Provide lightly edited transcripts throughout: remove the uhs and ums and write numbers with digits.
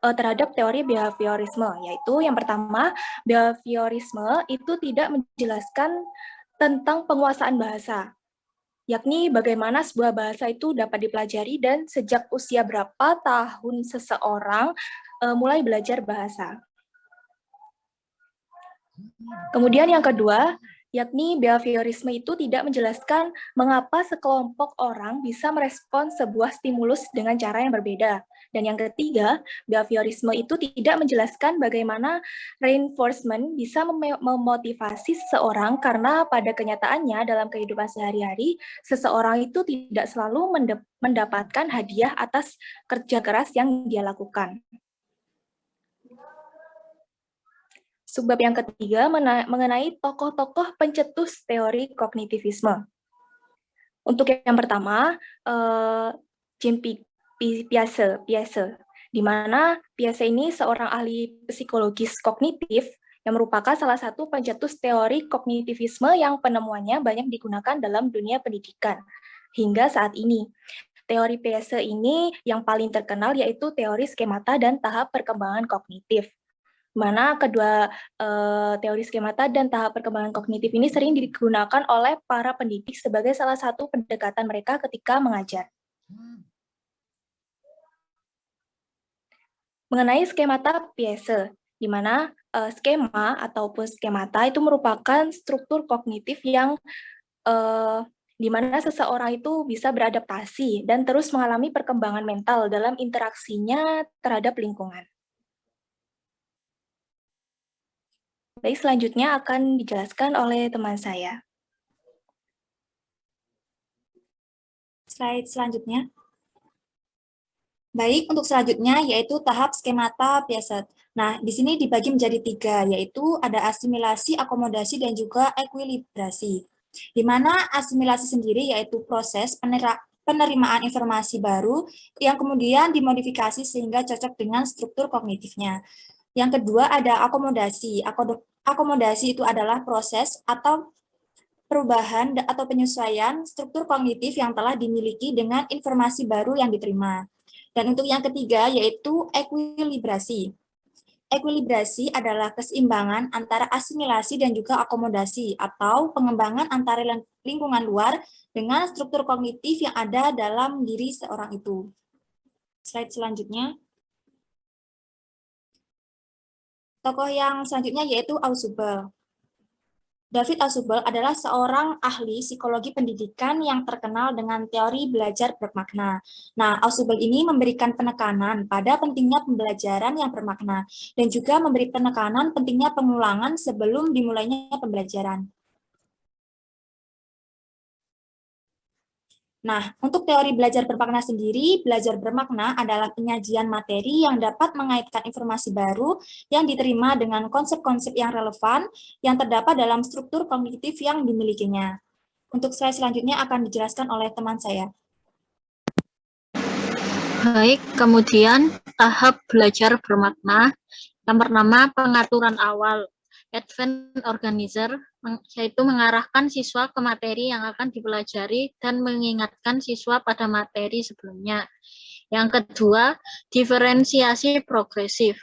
terhadap teori behaviorisme, yaitu yang pertama, behaviorisme itu tidak menjelaskan tentang penguasaan bahasa, yakni bagaimana sebuah bahasa itu dapat dipelajari dan sejak usia berapa tahun seseorang mulai belajar bahasa. Kemudian yang kedua, yakni behaviorisme itu tidak menjelaskan mengapa sekelompok orang bisa merespons sebuah stimulus dengan cara yang berbeda. Dan yang ketiga, behaviorisme itu tidak menjelaskan bagaimana reinforcement bisa memotivasi seseorang karena pada kenyataannya dalam kehidupan sehari-hari, seseorang itu tidak selalu mendapatkan hadiah atas kerja keras yang dia lakukan. Subbab yang ketiga mengenai tokoh-tokoh pencetus teori kognitivisme. Untuk yang pertama, Jean Piaget, di mana Piaget ini seorang ahli psikologis kognitif yang merupakan salah satu pencetus teori kognitivisme yang penemuannya banyak digunakan dalam dunia pendidikan hingga saat ini. Teori Piaget ini yang paling terkenal yaitu teori skemata dan tahap perkembangan kognitif, mana kedua teori skemata dan tahap perkembangan kognitif ini sering digunakan oleh para pendidik sebagai salah satu pendekatan mereka ketika mengajar. Mengenai skemata Piaget, di mana skema ataupun skemata itu merupakan struktur kognitif yang di mana seseorang itu bisa beradaptasi dan terus mengalami perkembangan mental dalam interaksinya terhadap lingkungan. Baik, selanjutnya akan dijelaskan oleh teman saya. Slide selanjutnya. Baik, untuk selanjutnya yaitu tahap skemata Piaget. Nah, di sini dibagi menjadi 3, yaitu ada asimilasi, akomodasi, dan juga ekuilibrasi. Di mana asimilasi sendiri yaitu proses penerimaan informasi baru yang kemudian dimodifikasi sehingga cocok dengan struktur kognitifnya. Yang kedua ada akomodasi. Akomodasi itu adalah proses atau perubahan atau penyesuaian struktur kognitif yang telah dimiliki dengan informasi baru yang diterima. Dan untuk yang ketiga yaitu ekuilibrasi. Ekuilibrasi adalah keseimbangan antara asimilasi dan juga akomodasi atau pengembangan antara lingkungan luar dengan struktur kognitif yang ada dalam diri seorang itu. Slide selanjutnya. Tokoh yang selanjutnya yaitu Ausubel. David Ausubel adalah seorang ahli psikologi pendidikan yang terkenal dengan teori belajar bermakna. Nah, Ausubel ini memberikan penekanan pada pentingnya pembelajaran yang bermakna dan juga memberi penekanan pentingnya pengulangan sebelum dimulainya pembelajaran. Nah, untuk teori belajar bermakna sendiri, belajar bermakna adalah penyajian materi yang dapat mengaitkan informasi baru yang diterima dengan konsep-konsep yang relevan yang terdapat dalam struktur kognitif yang dimilikinya. Untuk slide selanjutnya akan dijelaskan oleh teman saya. Baik, kemudian tahap belajar bermakna. Yang pertama, pengaturan awal. Advanced Organizer, yaitu mengarahkan siswa ke materi yang akan dipelajari dan mengingatkan siswa pada materi sebelumnya. Yang kedua, diferensiasi progresif.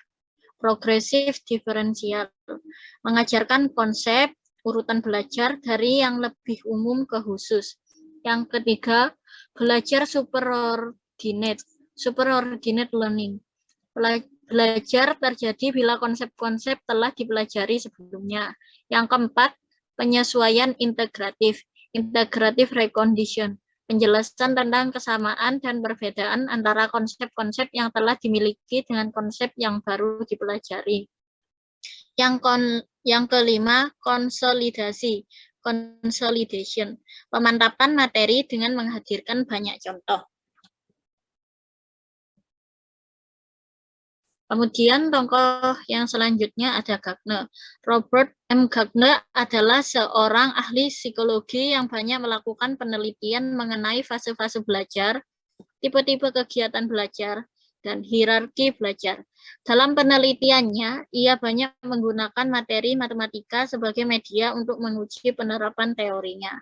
Progresif diferensial, mengajarkan konsep urutan belajar dari yang lebih umum ke khusus. Yang ketiga, belajar superordinate learning. Belajar terjadi bila konsep-konsep telah dipelajari sebelumnya. Yang keempat, penyesuaian integratif, integrative recondition, penjelasan tentang kesamaan dan perbedaan antara konsep-konsep yang telah dimiliki dengan konsep yang baru dipelajari. Yang kelima, konsolidasi, consolidation, pemantapan materi dengan menghadirkan banyak contoh. Kemudian tokoh yang selanjutnya ada Gardner. Robert M. Gardner adalah seorang ahli psikologi yang banyak melakukan penelitian mengenai fase-fase belajar, tipe-tipe kegiatan belajar, dan hierarki belajar. Dalam penelitiannya, ia banyak menggunakan materi matematika sebagai media untuk menguji penerapan teorinya.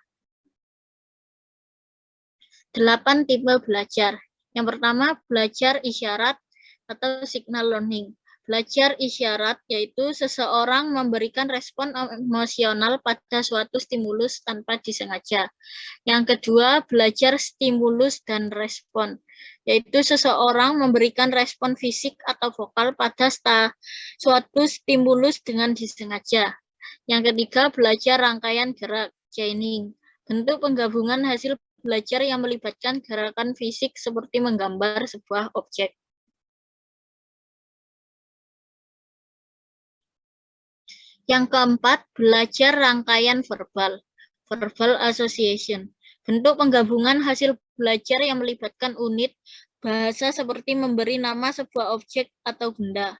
8 tipe belajar. Yang pertama, belajar isyarat, atau signal learning. Belajar isyarat yaitu seseorang memberikan respon emosional pada suatu stimulus tanpa disengaja. Yang kedua, belajar stimulus dan respon, yaitu seseorang memberikan respon fisik atau vokal pada suatu stimulus dengan disengaja. Yang ketiga, belajar rangkaian gerak, chaining, bentuk penggabungan hasil belajar yang melibatkan gerakan fisik seperti menggambar sebuah objek. Yang keempat, belajar rangkaian verbal, verbal association, bentuk penggabungan hasil belajar yang melibatkan unit bahasa seperti memberi nama sebuah objek atau benda.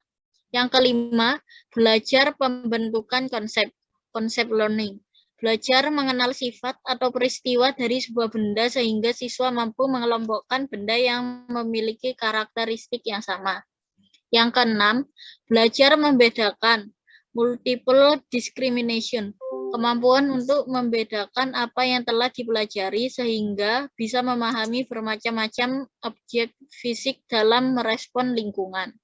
Yang kelima, belajar pembentukan konsep, konsep learning, belajar mengenal sifat atau peristiwa dari sebuah benda sehingga siswa mampu mengelompokkan benda yang memiliki karakteristik yang sama. Yang keenam, belajar membedakan, multiple discrimination, kemampuan untuk membedakan apa yang telah dipelajari sehingga bisa memahami bermacam-macam objek fisik dalam merespon lingkungan.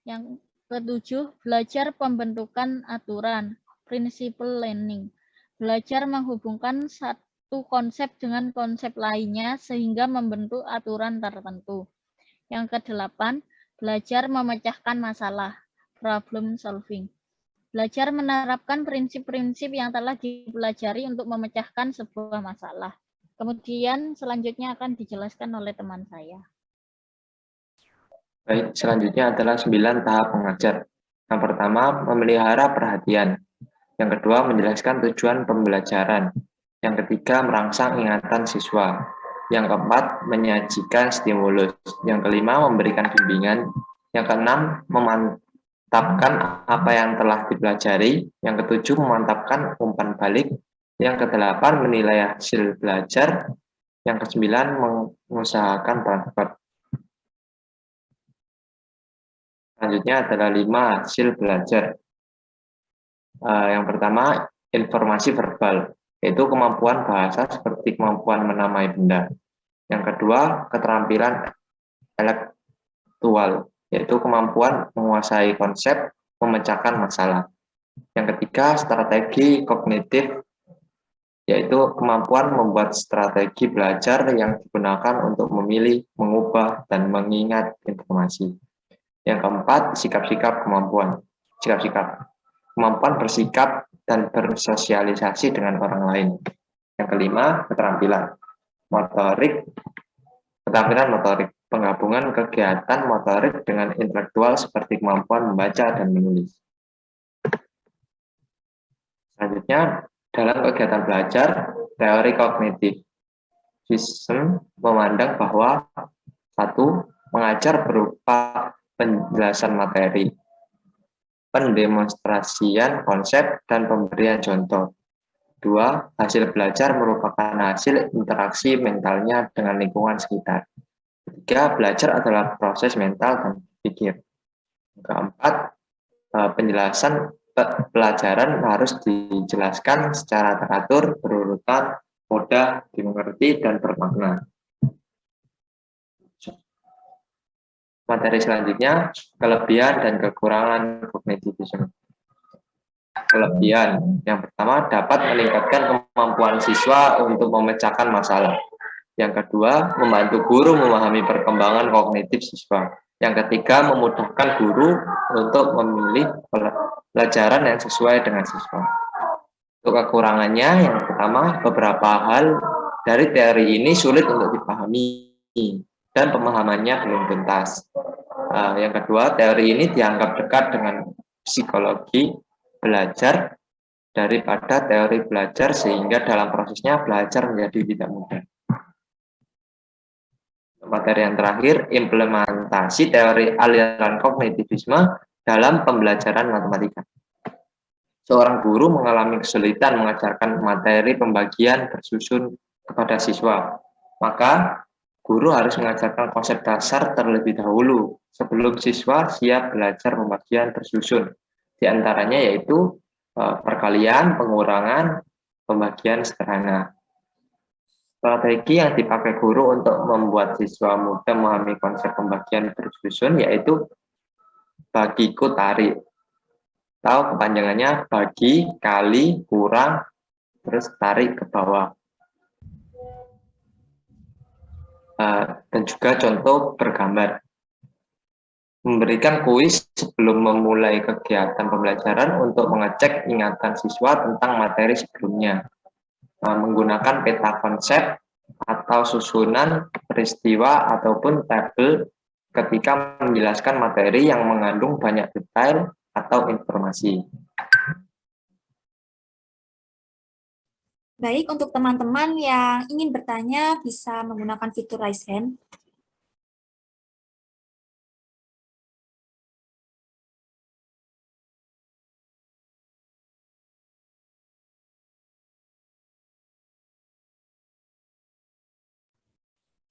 Yang ketujuh, belajar pembentukan aturan, principle learning, belajar menghubungkan satu konsep dengan konsep lainnya sehingga membentuk aturan tertentu. Yang kedelapan, belajar memecahkan masalah, problem solving. Belajar menerapkan prinsip-prinsip yang telah dipelajari untuk memecahkan sebuah masalah. Kemudian selanjutnya akan dijelaskan oleh teman saya. Baik, selanjutnya adalah 9 tahap mengajar. Yang pertama, memelihara perhatian. Yang kedua, menjelaskan tujuan pembelajaran. Yang ketiga, merangsang ingatan siswa. Yang keempat, menyajikan stimulus. Yang kelima, memberikan bimbingan. Yang keenam, memantapkan apa yang telah dipelajari. Yang ketujuh, memantapkan umpan balik. Yang kedelapan, menilai hasil belajar. Yang kesembilan, mengusahakan transfer. Selanjutnya adalah 5 hasil belajar. Yang pertama, informasi verbal, yaitu kemampuan bahasa seperti kemampuan menamai benda. Yang kedua, keterampilan intelektual, yaitu kemampuan menguasai konsep, memecahkan masalah. Yang ketiga, strategi kognitif, yaitu kemampuan membuat strategi belajar yang digunakan untuk memilih, mengubah, dan mengingat informasi. Yang keempat, sikap-sikap kemampuan. Sikap-sikap. Kemampuan bersikap dan bersosialisasi dengan orang lain. Yang kelima, keterampilan. Motorik. Keterampilan motorik. Penggabungan kegiatan motorik dengan intelektual seperti kemampuan membaca dan menulis. Selanjutnya, dalam kegiatan belajar, teori kognitif. Sistem memandang bahwa 1. Mengajar berupa penjelasan materi, pendemonstrasian konsep, dan pemberian contoh. 2. Hasil belajar merupakan hasil interaksi mentalnya dengan lingkungan sekitar. 3. Belajar adalah proses mental dan pikir. Keempat, penjelasan pelajaran harus dijelaskan secara teratur, berurutan, mudah dimengerti, dan bermakna. Materi selanjutnya, kelebihan dan kekurangan kognitivisme. Kelebihan, yang pertama, dapat meningkatkan kemampuan siswa untuk memecahkan masalah. Yang kedua, membantu guru memahami perkembangan kognitif siswa. Yang ketiga, memudahkan guru untuk memilih pelajaran yang sesuai dengan siswa. Untuk kekurangannya, yang pertama, beberapa hal dari teori ini sulit untuk dipahami dan pemahamannya belum tuntas. Yang kedua, teori ini dianggap dekat dengan psikologi belajar daripada teori belajar, sehingga dalam prosesnya belajar menjadi tidak mudah. Materi yang terakhir, implementasi teori aliran kognitivisme dalam pembelajaran matematika. Seorang guru mengalami kesulitan mengajarkan materi pembagian bersusun kepada siswa, maka guru harus mengajarkan konsep dasar terlebih dahulu sebelum siswa siap belajar pembagian bersusun. Di antaranya yaitu perkalian, pengurangan, pembagian sederhana. Strategi yang dipakai guru untuk membuat siswa mudah memahami konsep pembagian bersusun yaitu bagiku tarik. Tahu kepanjangannya bagi, kali, kurang, terus tarik ke bawah. Dan juga contoh bergambar. Memberikan kuis sebelum memulai kegiatan pembelajaran untuk mengecek ingatan siswa tentang materi sebelumnya. Menggunakan peta konsep atau susunan peristiwa ataupun tabel ketika menjelaskan materi yang mengandung banyak detail atau informasi. Baik, untuk teman-teman yang ingin bertanya bisa menggunakan fitur raise hand.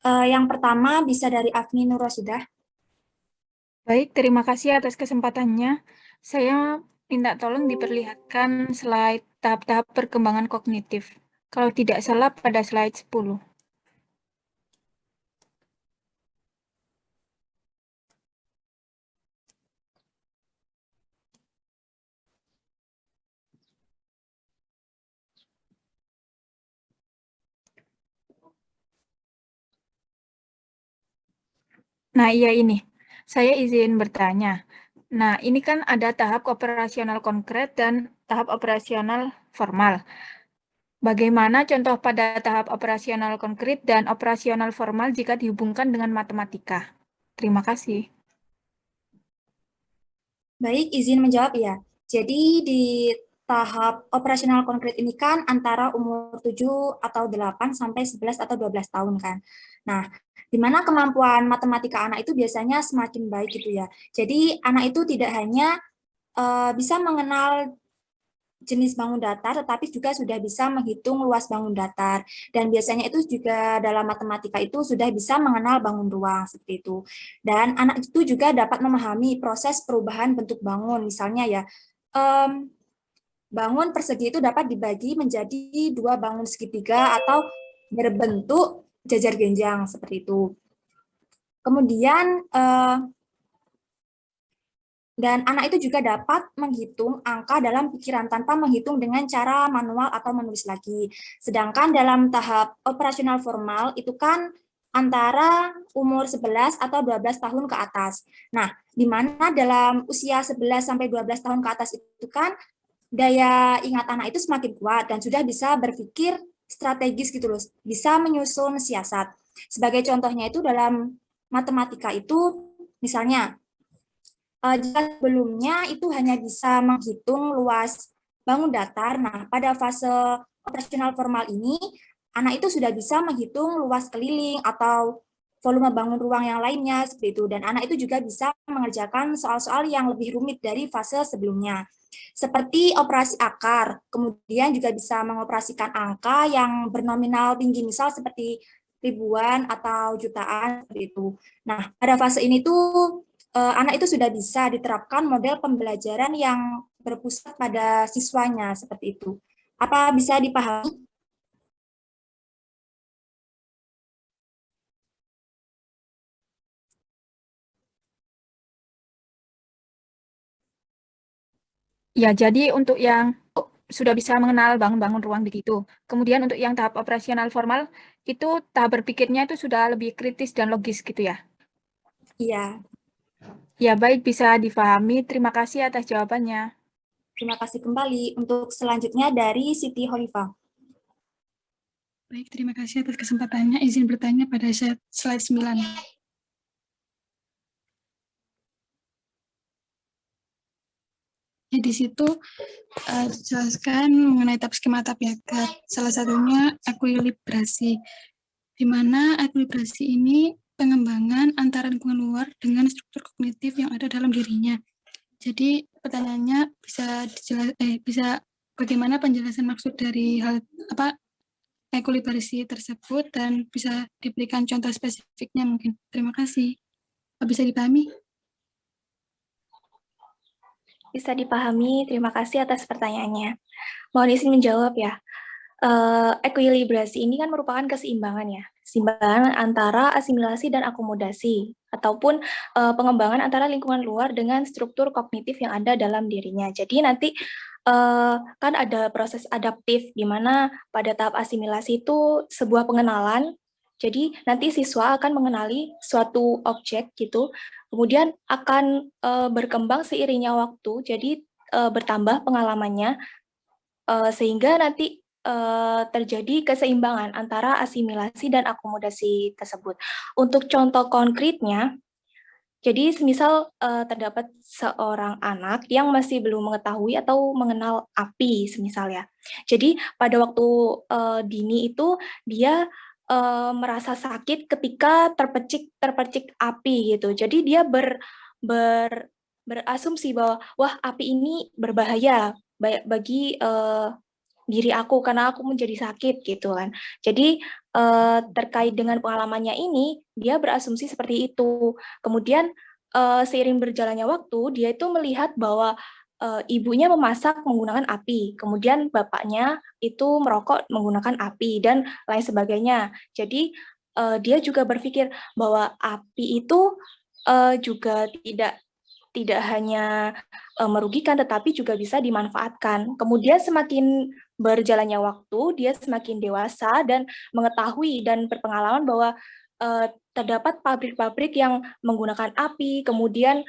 Yang pertama bisa dari Afni Nurrosidah. Baik, terima kasih atas kesempatannya. Saya minta tolong diperlihatkan slide tahap-tahap perkembangan kognitif. Kalau tidak salah pada slide 10. Nah, iya ini. Saya izin bertanya. Nah, ini kan ada tahap operasional konkret dan tahap operasional formal. Bagaimana contoh pada tahap operasional konkret dan operasional formal jika dihubungkan dengan matematika? Terima kasih. Baik, izin menjawab ya. Jadi di tahap operasional konkret ini kan antara umur 7 atau 8 sampai 11 atau 12 tahun kan. Nah, di mana kemampuan matematika anak itu biasanya semakin baik gitu ya. Jadi anak itu tidak hanya bisa mengenal jenis bangun datar, tetapi juga sudah bisa menghitung luas bangun datar. Dan biasanya itu juga dalam matematika itu sudah bisa mengenal bangun ruang, seperti itu. Dan anak itu juga dapat memahami proses perubahan bentuk bangun. Misalnya ya, bangun persegi itu dapat dibagi menjadi 2 bangun segitiga atau berbentuk jajar genjang, seperti itu. Kemudian, dan anak itu juga dapat menghitung angka dalam pikiran tanpa menghitung dengan cara manual atau menulis lagi. Sedangkan dalam tahap operasional formal itu kan antara umur 11 atau 12 tahun ke atas. Nah, di mana dalam usia 11 sampai 12 tahun ke atas itu kan daya ingat anak itu semakin kuat dan sudah bisa berpikir strategis gitu loh, bisa menyusun siasat. Sebagai contohnya itu dalam matematika itu misalnya jika sebelumnya itu hanya bisa menghitung luas bangun datar, nah pada fase operasional formal ini, anak itu sudah bisa menghitung luas keliling atau volume bangun ruang yang lainnya, seperti itu. Dan anak itu juga bisa mengerjakan soal-soal yang lebih rumit dari fase sebelumnya. Seperti operasi akar, kemudian juga bisa mengoperasikan angka yang bernominal tinggi, misal seperti ribuan atau jutaan, seperti itu. Nah, pada fase ini tuh anak itu sudah bisa diterapkan model pembelajaran yang berpusat pada siswanya, seperti itu. Apa bisa dipahami? Ya, jadi untuk yang sudah bisa mengenal bangun-bangun ruang begitu. Kemudian untuk yang tahap operasional formal, itu tahap berpikirnya itu sudah lebih kritis dan logis gitu ya? Iya, Ya, baik, bisa difahami. Terima kasih atas jawabannya. terima kasih kembali. Untuk selanjutnya dari Siti Holifah. Baik, terima kasih atas kesempatannya. Izin bertanya pada slide 9. Ya, di situ dijelaskan mengenai tahap skema tabiat. Salah satunya ekuilibrasi, di mana ekuilibrasi ini pengembangan antara lingkungan luar dengan struktur kognitif yang ada dalam dirinya. Jadi pertanyaannya bisa bagaimana penjelasan maksud dari hal apa ekuilibrasi tersebut dan bisa diberikan contoh spesifiknya mungkin. Terima kasih. Bisa dipahami? Bisa dipahami, terima kasih atas pertanyaannya. Mohon izin menjawab ya. Ekuilibrasi ini kan merupakan keseimbangan ya, keseimbangan antara asimilasi dan akomodasi, ataupun pengembangan antara lingkungan luar dengan struktur kognitif yang ada dalam dirinya. Jadi nanti kan ada proses adaptif, di mana pada tahap asimilasi itu sebuah pengenalan, jadi nanti siswa akan mengenali suatu objek gitu, kemudian akan berkembang seiringnya waktu, jadi bertambah pengalamannya, sehingga nanti terjadi keseimbangan antara asimilasi dan akomodasi tersebut. Untuk contoh konkretnya, jadi semisal terdapat seorang anak yang masih belum mengetahui atau mengenal api, semisal ya. Jadi pada waktu dini itu dia merasa sakit ketika terpercik api gitu. Jadi dia berasumsi bahwa wah api ini berbahaya bagi diri aku karena aku menjadi sakit gitu kan. Jadi terkait dengan pengalamannya ini dia berasumsi seperti itu. Kemudian seiring berjalannya waktu dia itu melihat bahwa ibunya memasak menggunakan api, kemudian bapaknya itu merokok menggunakan api dan lain sebagainya. Jadi dia juga berpikir bahwa api itu juga tidak hanya merugikan tetapi juga bisa dimanfaatkan. Kemudian semakin berjalannya waktu, dia semakin dewasa dan mengetahui dan berpengalaman bahwa terdapat pabrik-pabrik yang menggunakan api, kemudian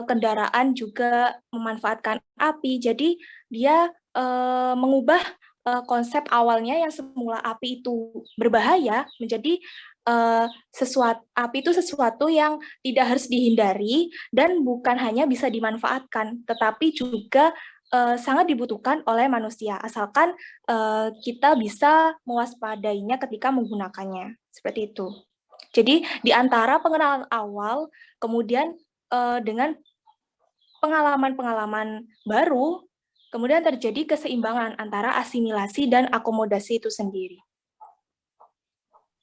kendaraan juga memanfaatkan api. Jadi dia mengubah konsep awalnya yang semula api itu berbahaya menjadi api itu sesuatu yang tidak harus dihindari dan bukan hanya bisa dimanfaatkan, tetapi juga sangat dibutuhkan oleh manusia, asalkan kita bisa mewaspadainya ketika menggunakannya. Seperti itu. Jadi di antara pengenalan awal, kemudian dengan pengalaman-pengalaman baru, kemudian terjadi keseimbangan antara asimilasi dan akomodasi itu sendiri.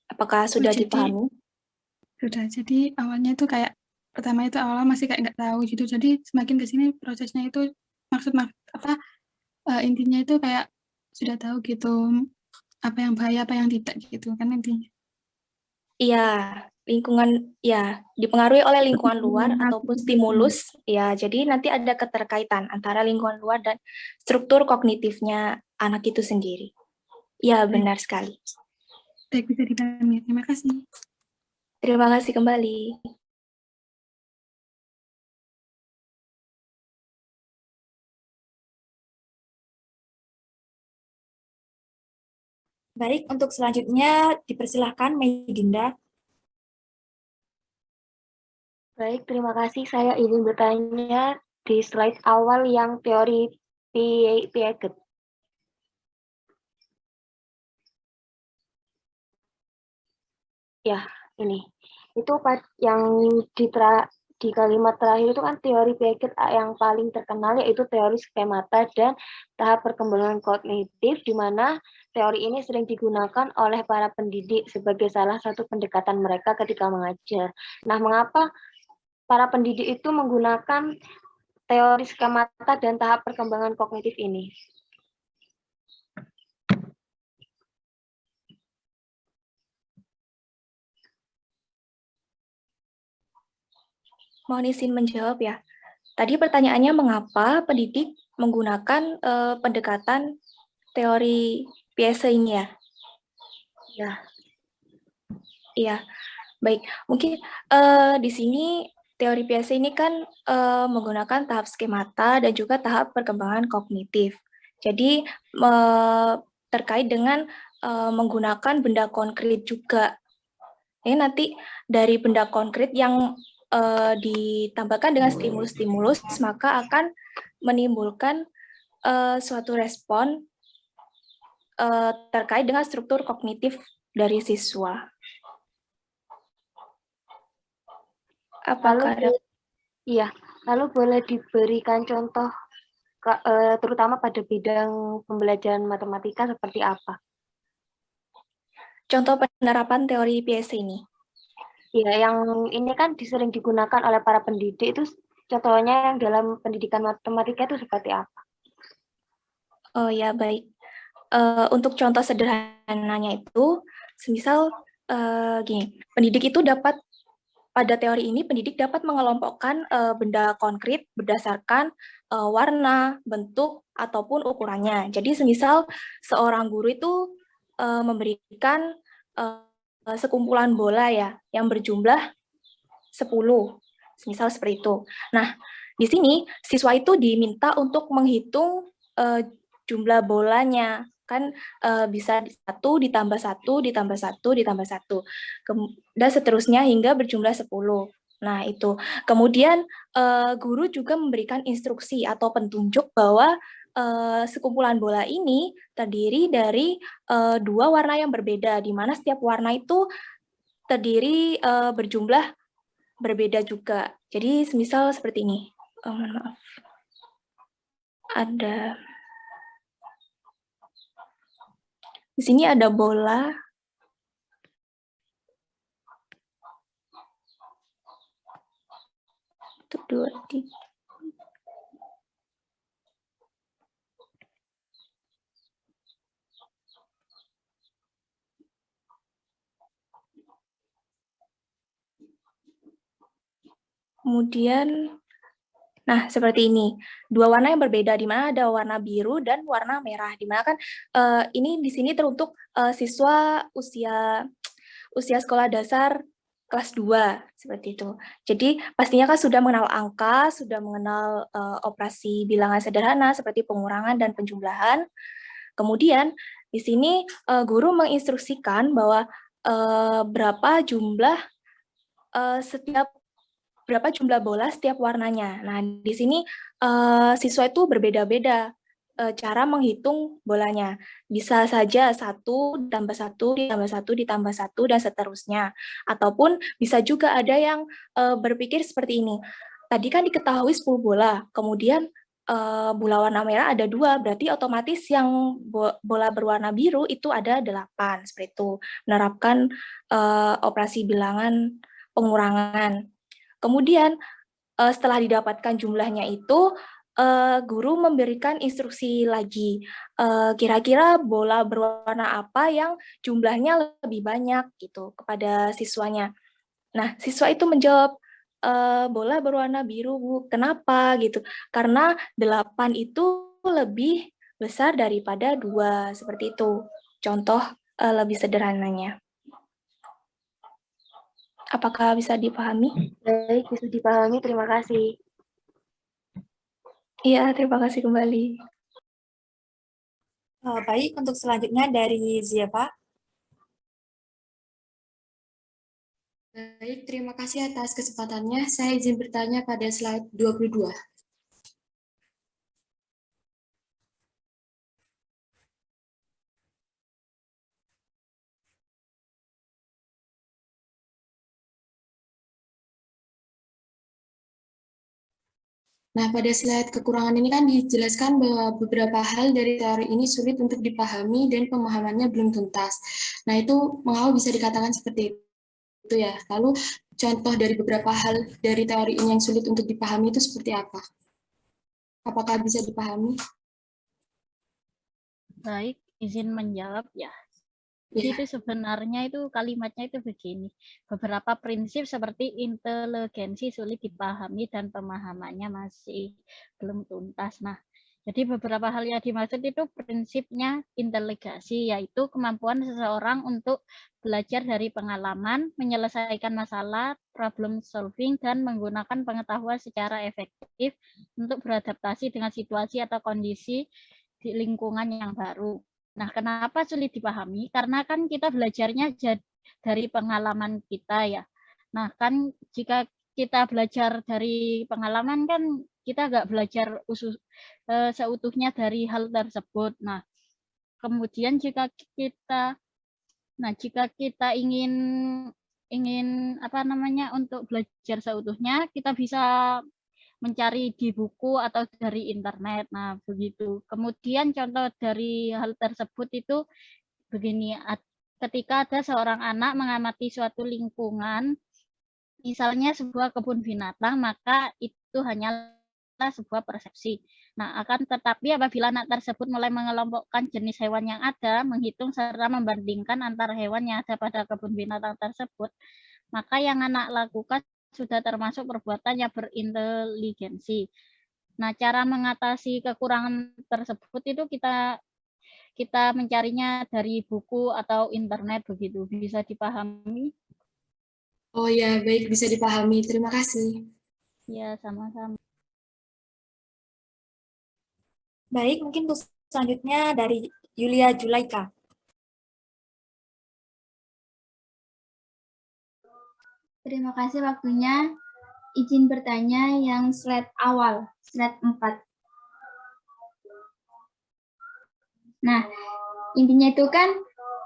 Apakah sudah dipahami? Sudah, jadi awalnya itu kayak, pertama itu awalnya masih kayak nggak tahu gitu, jadi semakin ke sini prosesnya itu intinya itu kayak sudah tahu gitu, apa yang bahaya, apa yang tidak gitu kan intinya. Iya, lingkungan ya dipengaruhi oleh lingkungan luar ataupun stimulus ya. Jadi nanti ada keterkaitan antara lingkungan luar dan struktur kognitifnya anak itu sendiri. Ya, benar sekali. Baik, bisa dipahami. Terima kasih. Terima kasih kembali. Baik, untuk selanjutnya dipersilahkan Medinda. Baik, terima kasih. Saya izin bertanya di slide awal yang teori Piaget. Ya, ini. Itu yang di kalimat terakhir itu kan teori Piaget yang paling terkenal yaitu teori skemata dan tahap perkembangan kognitif, di mana teori ini sering digunakan oleh para pendidik sebagai salah satu pendekatan mereka ketika mengajar. Nah, mengapa para pendidik itu menggunakan teori skemata dan tahap perkembangan kognitif ini? Mohon izin menjawab ya. Tadi pertanyaannya mengapa pendidik menggunakan pendekatan teori Piaget ini ya? Ya. Iya, baik. Mungkin di sini teori Piaget ini kan menggunakan tahap skemata dan juga tahap perkembangan kognitif. Jadi terkait dengan menggunakan benda konkret juga. Ini nanti dari benda konkret yang ditambahkan dengan stimulus-stimulus, maka akan menimbulkan suatu respon terkait dengan struktur kognitif dari siswa. Apakah lalu boleh diberikan contoh terutama pada bidang pembelajaran matematika seperti apa? Contoh penerapan teori Piaget ini? Ya, yang ini kan sering digunakan oleh para pendidik, itu contohnya yang dalam pendidikan matematika itu seperti apa? Oh ya, baik. Untuk contoh sederhananya itu, semisal gini, pada teori ini pendidik dapat mengelompokkan benda konkret berdasarkan warna, bentuk, ataupun ukurannya. Jadi semisal seorang guru itu memberikan sekumpulan bola ya yang berjumlah 10, semisal seperti itu. Nah, di sini siswa itu diminta untuk menghitung jumlah bolanya, kan bisa 1 ditambah 1 ditambah 1 ditambah 1, dan seterusnya hingga berjumlah 10. Nah, itu. Kemudian guru juga memberikan instruksi atau petunjuk bahwa sekumpulan bola ini terdiri dari 2 warna yang berbeda, di mana setiap warna itu terdiri berjumlah berbeda juga. Jadi semisal seperti ini. Mohon maaf. Di sini ada bola. Satu, dua, tiga. Kemudian, nah seperti ini, 2 warna yang berbeda, di mana ada warna biru dan warna merah, di mana kan ini di sini teruntuk siswa usia sekolah dasar kelas 2, seperti itu. Jadi pastinya kan sudah mengenal angka, sudah mengenal operasi bilangan sederhana seperti pengurangan dan penjumlahan. Kemudian di sini guru menginstruksikan bahwa berapa jumlah bola setiap warnanya. Nah, di sini siswa itu berbeda-beda cara menghitung bolanya. Bisa saja 1 ditambah 1 ditambah 1 ditambah 1 dan seterusnya. Ataupun bisa juga ada yang berpikir seperti ini. Tadi kan diketahui 10 bola, kemudian bola warna merah ada 2, berarti otomatis yang bola berwarna biru itu ada 8, seperti itu. Menerapkan operasi bilangan pengurangan. Kemudian setelah didapatkan jumlahnya itu, guru memberikan instruksi lagi, kira-kira bola berwarna apa yang jumlahnya lebih banyak gitu kepada siswanya. Nah, siswa itu menjawab, bola berwarna biru, Bu. Kenapa gitu? Karena 8 itu lebih besar daripada 2, seperti itu. Contoh lebih sederhananya. Apakah bisa dipahami? Baik, bisa dipahami. Terima kasih. Iya, terima kasih kembali. Baik, untuk selanjutnya dari Zia, Pak. Baik, terima kasih atas kesempatannya. Saya izin bertanya pada slide 22. Nah, pada slide kekurangan ini kan dijelaskan bahwa beberapa hal dari teori ini sulit untuk dipahami dan pemahamannya belum tuntas. Nah, itu mengapa bisa dikatakan seperti itu ya? Lalu contoh dari beberapa hal dari teori ini yang sulit untuk dipahami itu seperti apa? Apakah bisa dipahami? Baik, izin menjawab ya. Jadi itu sebenarnya itu kalimatnya itu begini. Beberapa prinsip seperti inteligensi sulit dipahami dan pemahamannya masih belum tuntas. Nah, jadi beberapa hal yang dimaksud itu prinsipnya inteligensi, yaitu kemampuan seseorang untuk belajar dari pengalaman, menyelesaikan masalah, problem solving, dan menggunakan pengetahuan secara efektif untuk beradaptasi dengan situasi atau kondisi di lingkungan yang baru. Nah, kenapa sulit dipahami? Karena kan kita belajarnya dari pengalaman kita ya. Nah, kan jika kita belajar dari pengalaman kan kita nggak belajar seutuhnya dari hal tersebut. Nah, kemudian jika kita ingin untuk belajar seutuhnya, kita bisa mencari di buku atau dari internet. Nah, begitu. Kemudian contoh dari hal tersebut itu begini, ketika ada seorang anak mengamati suatu lingkungan, misalnya sebuah kebun binatang, maka itu hanyalah sebuah persepsi. Nah, akan tetapi apabila anak tersebut mulai mengelompokkan jenis hewan yang ada, menghitung serta membandingkan antara hewan yang ada pada kebun binatang tersebut, maka yang anak lakukan sudah termasuk perbuatan yang berinteligensi. Nah, cara mengatasi kekurangan tersebut itu kita mencarinya dari buku atau internet begitu. Bisa dipahami? Oh ya, baik, bisa dipahami. Terima kasih. Ya, sama-sama. Baik, mungkin untuk selanjutnya dari Yulia Julaika. Terima kasih waktunya. Izin bertanya yang slide awal, slide 4. Nah, intinya itu kan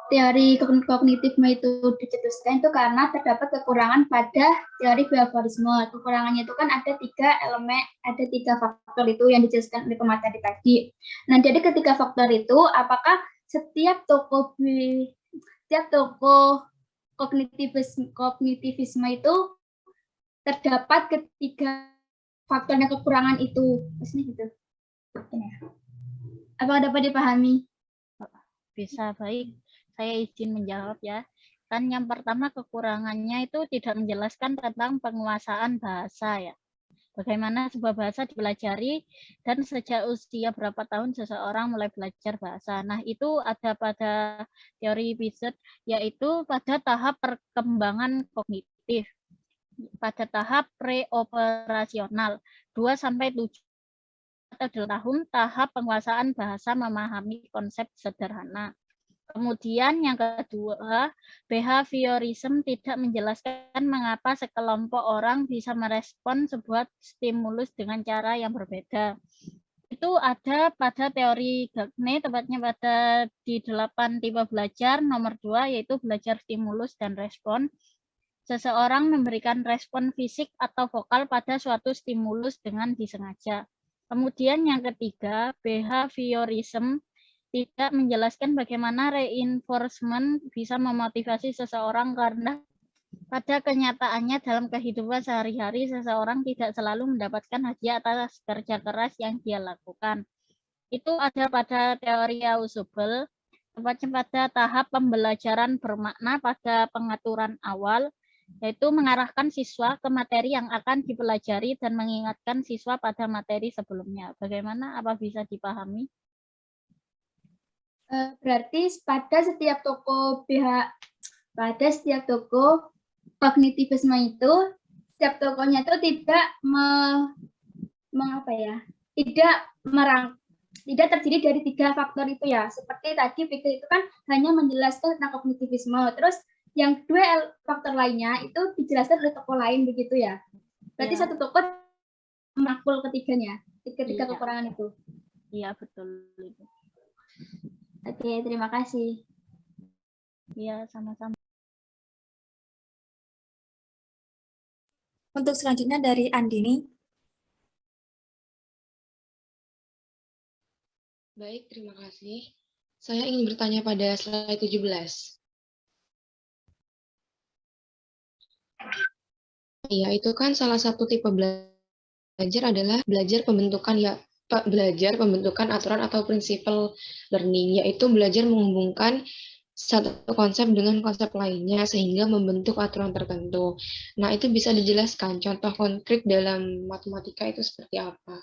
teori kognitifme itu dicetuskan itu karena terdapat kekurangan pada teori behaviorisme. Kekurangannya itu kan ada 3 elemen, ada 3 faktor itu yang dijelaskan oleh pemateri tadi. Nah, jadi ketiga faktor itu apakah setiap tokoh kognitivisme itu terdapat ketiga faktornya kekurangan itu. Maksudnya gitu. Apakah dapat dipahami? Bisa, baik. Saya izin menjawab ya. Kan yang pertama kekurangannya itu tidak menjelaskan tentang penguasaan bahasa ya. Bagaimana sebuah bahasa dipelajari dan sejak usia berapa tahun seseorang mulai belajar bahasa. Nah, itu ada pada teori Piaget, yaitu pada tahap perkembangan kognitif. Pada tahap preoperasional, 2-7 atau 8 tahun tahap penguasaan bahasa memahami konsep sederhana. Kemudian yang kedua, behaviorism tidak menjelaskan mengapa sekelompok orang bisa merespon sebuah stimulus dengan cara yang berbeda. Itu ada pada teori Gagne, tepatnya pada di 8 tipe belajar, nomor 2, yaitu belajar stimulus dan respon. Seseorang memberikan respon fisik atau vokal pada suatu stimulus dengan disengaja. Kemudian yang ketiga, behaviorism tidak menjelaskan bagaimana reinforcement bisa memotivasi seseorang karena pada kenyataannya dalam kehidupan sehari-hari seseorang tidak selalu mendapatkan hadiah atas kerja keras yang dia lakukan. Itu ada pada teori Ausubel, tepatnya pada tahap pembelajaran bermakna pada pengaturan awal, yaitu mengarahkan siswa ke materi yang akan dipelajari dan mengingatkan siswa pada materi sebelumnya. Bagaimana? Apa bisa dipahami? Berarti pada setiap toko kognitivisme itu setiap tokonya itu tidak terdiri dari 3 faktor itu ya. Seperti tadi Fikri itu kan hanya menjelaskan tentang kognitivisme. Terus yang 2 faktor lainnya itu dijelaskan oleh tokoh lain begitu ya. Berarti Ya. satu tokoh merangkul ketiganya, ketiga Iya. kekurangan itu. Iya, betul. Oke, terima kasih. Iya, sama-sama. Untuk selanjutnya dari Andini. Baik, terima kasih. Saya ingin bertanya pada slide 17. Iya, itu kan salah satu tipe belajar adalah belajar pembentukan aturan atau principle learning, yaitu belajar menghubungkan satu konsep dengan konsep lainnya sehingga membentuk aturan tertentu. Nah, itu bisa dijelaskan contoh konkret dalam matematika itu seperti apa?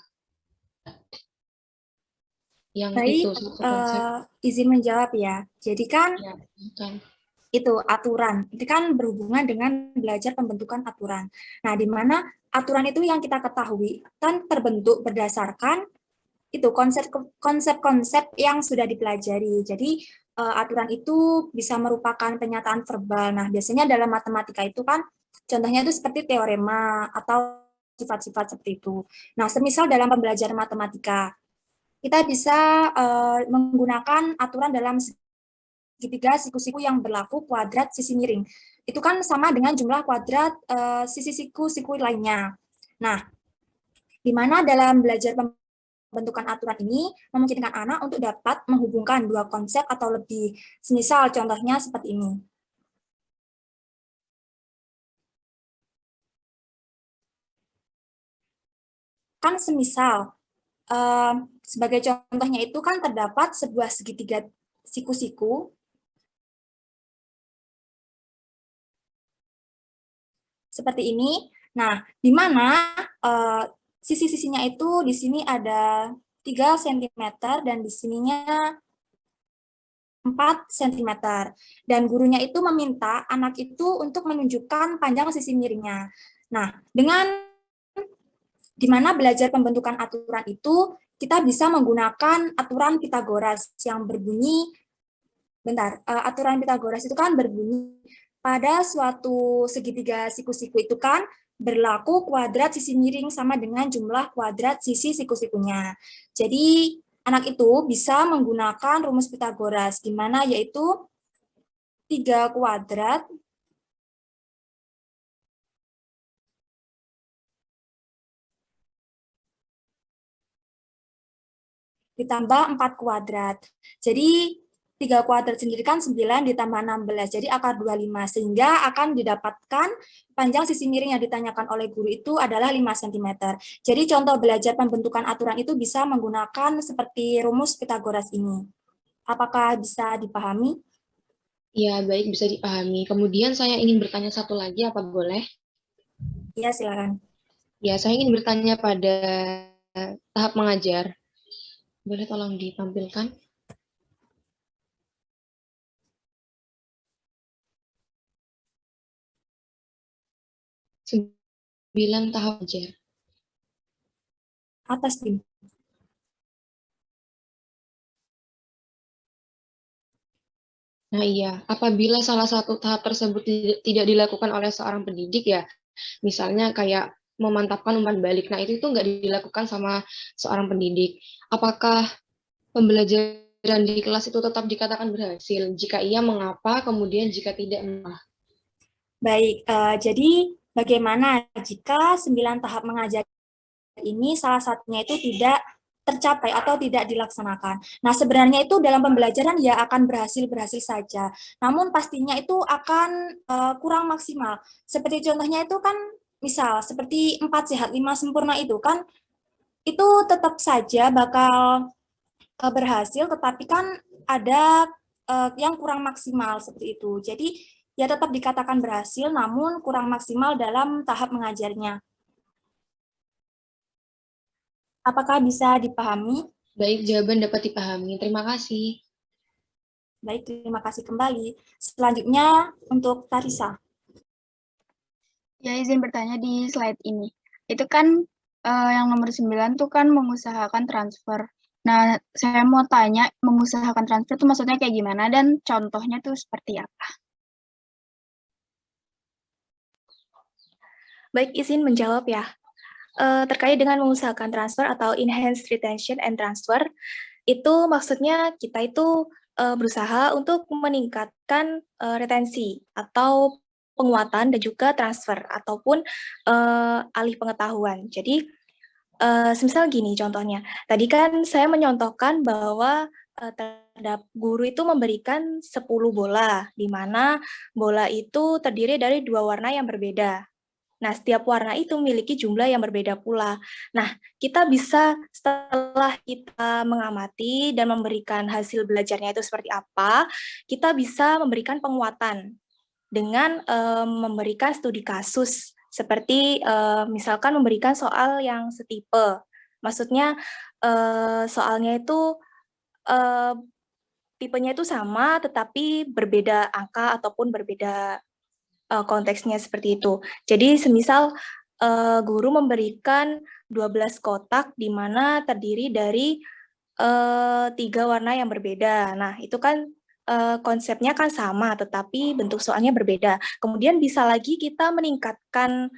Yang Baik, itu satu konsep. izin menjawab ya. Jadi kan Ya, kan. itu aturan, itu kan berhubungan dengan belajar pembentukan aturan. Nah, di mana aturan itu yang kita ketahui kan terbentuk berdasarkan itu konsep-konsep yang sudah dipelajari. Jadi aturan itu bisa merupakan pernyataan verbal. Nah, biasanya dalam matematika itu kan contohnya itu seperti teorema atau sifat-sifat seperti itu. Nah, semisal dalam pembelajaran matematika, kita bisa menggunakan aturan dalam segitiga siku-siku yang berlaku kuadrat sisi miring. Itu kan sama dengan jumlah kuadrat sisi siku-siku lainnya. Nah, di mana dalam belajar pembentukan aturan ini memungkinkan anak untuk dapat menghubungkan 2 konsep atau lebih. Semisal contohnya seperti ini. Kan semisal Sebagai contohnya itu kan terdapat sebuah segitiga siku-siku seperti ini. Nah, di mana sisi-sisinya itu di sini ada 3 cm dan di sininya 4 cm. Dan gurunya itu meminta anak itu untuk menunjukkan panjang sisi miringnya. Nah, dengan di mana belajar pembentukan aturan itu, kita bisa menggunakan aturan Pitagoras yang berbunyi, aturan Pitagoras itu kan berbunyi, pada suatu segitiga siku-siku itu kan berlaku kuadrat sisi miring sama dengan jumlah kuadrat sisi siku-sikunya. Jadi, anak itu bisa menggunakan rumus Pitagoras, di mana yaitu 3 kuadrat ditambah 4 kuadrat. Jadi 3 kuadrat sendiri kan 9 ditambah 16, jadi akar 25, sehingga akan didapatkan panjang sisi miring yang ditanyakan oleh guru itu adalah 5 cm. Jadi contoh belajar pembentukan aturan itu bisa menggunakan seperti rumus Pitagoras ini. Apakah bisa dipahami? Ya, baik, bisa dipahami. Kemudian saya ingin bertanya satu lagi, apa boleh? Ya, silakan. Ya, saya ingin bertanya pada tahap mengajar. Boleh tolong ditampilkan? Sembilan tahap mengajar. Atas, Tim. Nah iya, apabila salah satu tahap tersebut tidak dilakukan oleh seorang pendidik ya, misalnya kayak memantapkan umpan balik, nah itu tuh nggak dilakukan sama seorang pendidik. Apakah pembelajaran di kelas itu tetap dikatakan berhasil? Jika iya, mengapa? Kemudian jika tidak, mengapa? Baik, jadi bagaimana jika 9 tahap mengajar ini salah satunya itu tidak tercapai atau tidak dilaksanakan. Nah, sebenarnya itu dalam pembelajaran ya akan berhasil-berhasil saja. Namun pastinya itu akan kurang maksimal. Seperti contohnya itu kan misal seperti 4 sehat 5 sempurna itu kan itu tetap saja bakal berhasil, tetapi kan ada yang kurang maksimal seperti itu. Jadi ya tetap dikatakan berhasil, namun kurang maksimal dalam tahap mengajarnya. Apakah bisa dipahami? Baik, jawaban dapat dipahami. Terima kasih. Baik, terima kasih kembali. Selanjutnya untuk Tarisa. Ya, izin bertanya di slide ini. Itu kan yang nomor 9 tuh kan mengusahakan transfer. Nah, saya mau tanya, mengusahakan transfer itu maksudnya kayak gimana dan contohnya tuh seperti apa? Baik, izin menjawab ya. Terkait dengan mengusahakan transfer atau enhanced retention and transfer, itu maksudnya kita itu berusaha untuk meningkatkan retensi atau penguatan dan juga transfer ataupun alih pengetahuan. Jadi, semisal gini contohnya, tadi kan saya menyontohkan bahwa terhadap guru itu memberikan 10 bola, di mana bola itu terdiri dari 2 warna yang berbeda. Nah, setiap warna itu memiliki jumlah yang berbeda pula. Nah, kita bisa setelah kita mengamati dan memberikan hasil belajarnya itu seperti apa, kita bisa memberikan penguatan dengan memberikan studi kasus, seperti misalkan memberikan soal yang setipe. Maksudnya soalnya itu tipenya itu sama, tetapi berbeda angka ataupun berbeda konteksnya seperti itu. Jadi semisal guru memberikan 12 kotak di mana terdiri dari 3 warna yang berbeda. Nah, itu kan konsepnya kan sama, tetapi bentuk soalnya berbeda. Kemudian bisa lagi kita meningkatkan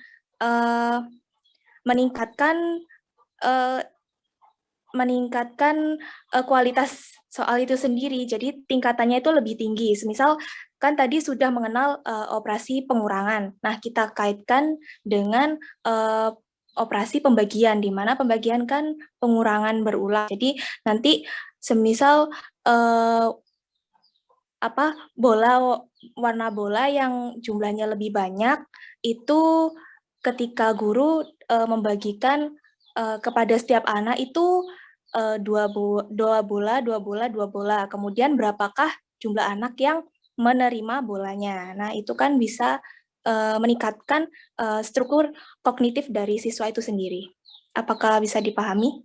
kualitas soal itu sendiri. Jadi tingkatannya itu lebih tinggi. Semisal kan tadi sudah mengenal operasi pengurangan. Nah, kita kaitkan dengan operasi pembagian, di mana pembagian kan pengurangan berulang. Jadi nanti semisal warna bola yang jumlahnya lebih banyak, itu ketika guru membagikan kepada setiap anak itu dua bola, dua bola, dua bola. Kemudian berapakah jumlah anak yang menerima bolanya? Nah, itu kan bisa meningkatkan struktur kognitif dari siswa itu sendiri. Apakah bisa dipahami?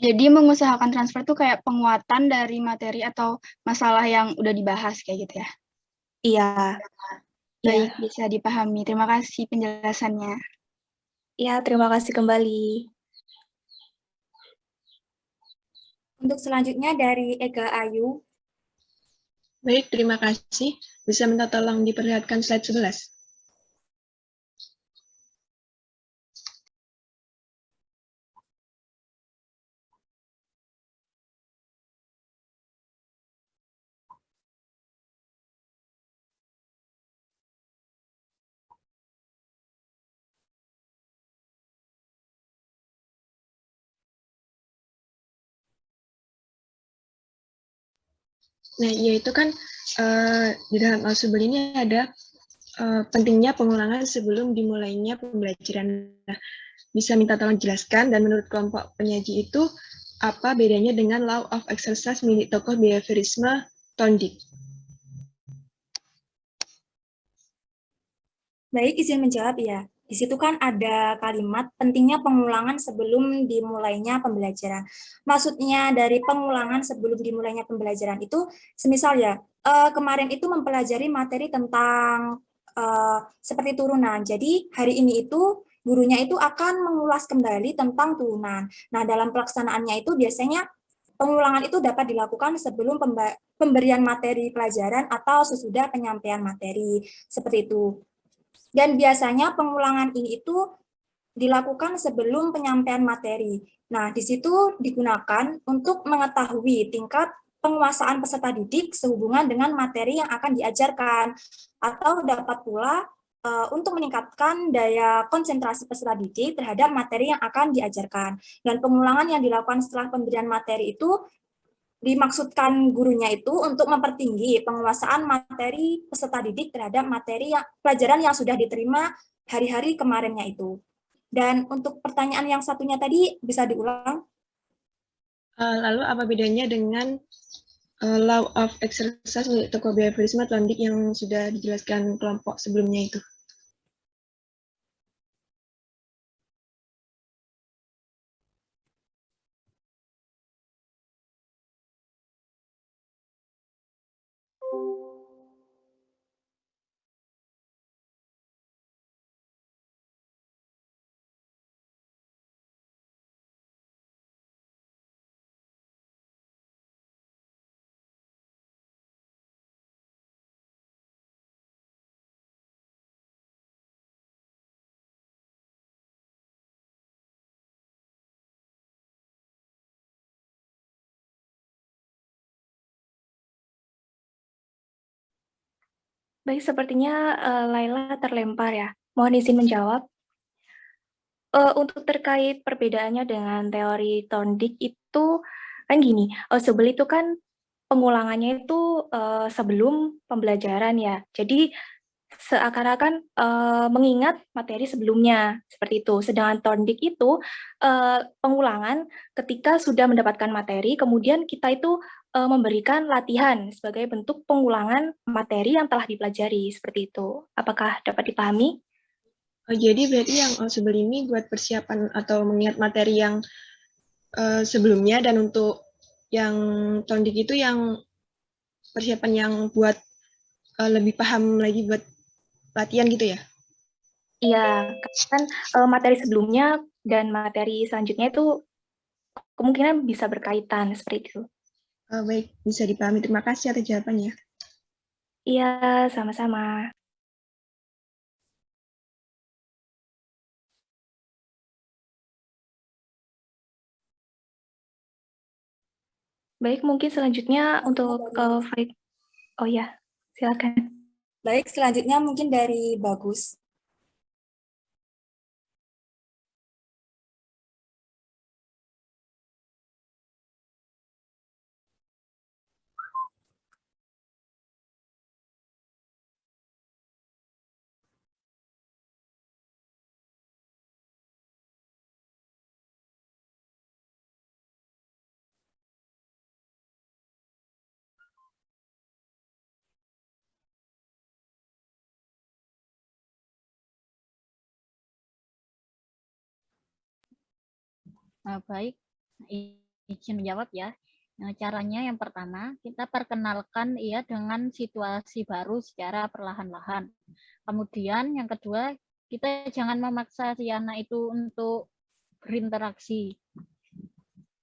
Jadi mengusahakan transfer tuh kayak penguatan dari materi atau masalah yang udah dibahas kayak gitu ya. Iya. Baik, bisa dipahami. Terima kasih penjelasannya. Ya, terima kasih kembali. Untuk selanjutnya dari Ega Ayu. Baik, terima kasih. Bisa minta tolong diperlihatkan slide 11. Nah, yaitu kan di dalam Al-Subul ini ada pentingnya pengulangan sebelum dimulainya pembelajaran. Nah, bisa minta tolong jelaskan, dan menurut kelompok penyaji itu, apa bedanya dengan law of exercise milik tokoh behaviorisme Thorndike? Baik, izin menjawab ya. Di situ kan ada kalimat pentingnya pengulangan sebelum dimulainya pembelajaran. Maksudnya dari pengulangan sebelum dimulainya pembelajaran itu, semisal ya, kemarin itu mempelajari materi tentang seperti turunan. Jadi hari ini itu gurunya itu akan mengulas kembali tentang turunan. Nah, dalam pelaksanaannya itu biasanya pengulangan itu dapat dilakukan sebelum pemberian materi pelajaran atau sesudah penyampaian materi. Seperti itu. Dan biasanya pengulangan ini itu dilakukan sebelum penyampaian materi. Nah, di situ digunakan untuk mengetahui tingkat penguasaan peserta didik sehubungan dengan materi yang akan diajarkan, atau dapat pula untuk meningkatkan daya konsentrasi peserta didik terhadap materi yang akan diajarkan. Dan pengulangan yang dilakukan setelah pemberian materi itu dimaksudkan gurunya itu untuk mempertinggi penguasaan materi peserta didik terhadap materi pelajaran yang sudah diterima hari-hari kemarinnya itu. Dan untuk pertanyaan yang satunya tadi bisa diulang? Lalu apa bedanya dengan law of exercise milik tokoh behaviorisme Thorndike yang sudah dijelaskan kelompok sebelumnya itu? Baik, sepertinya Laila terlempar ya. Mohon izin menjawab. Untuk terkait perbedaannya dengan teori Thorndike itu kan gini, Subel itu kan pengulangannya itu sebelum pembelajaran ya. Jadi seakan-akan mengingat materi sebelumnya seperti itu. Sedangkan Thorndike itu pengulangan ketika sudah mendapatkan materi, kemudian kita itu memberikan latihan sebagai bentuk pengulangan materi yang telah dipelajari seperti itu. Apakah dapat dipahami? Jadi berarti yang Al-Subul ini buat persiapan atau mengingat materi yang sebelumnya, dan untuk yang Thorndike itu yang persiapan yang buat lebih paham lagi buat latihan gitu ya? Iya, kan materi sebelumnya dan materi selanjutnya itu kemungkinan bisa berkaitan seperti itu. Baik, bisa dipahami. Terima kasih atas jawabannya. Iya, sama-sama. Baik, mungkin selanjutnya untuk oh ya, silakan. Baik, selanjutnya mungkin dari Bagus. Baik, izin menjawab ya. Nah, caranya yang pertama, kita perkenalkan ia dengan situasi baru secara perlahan-lahan. Kemudian yang kedua, kita jangan memaksa si anak itu untuk berinteraksi.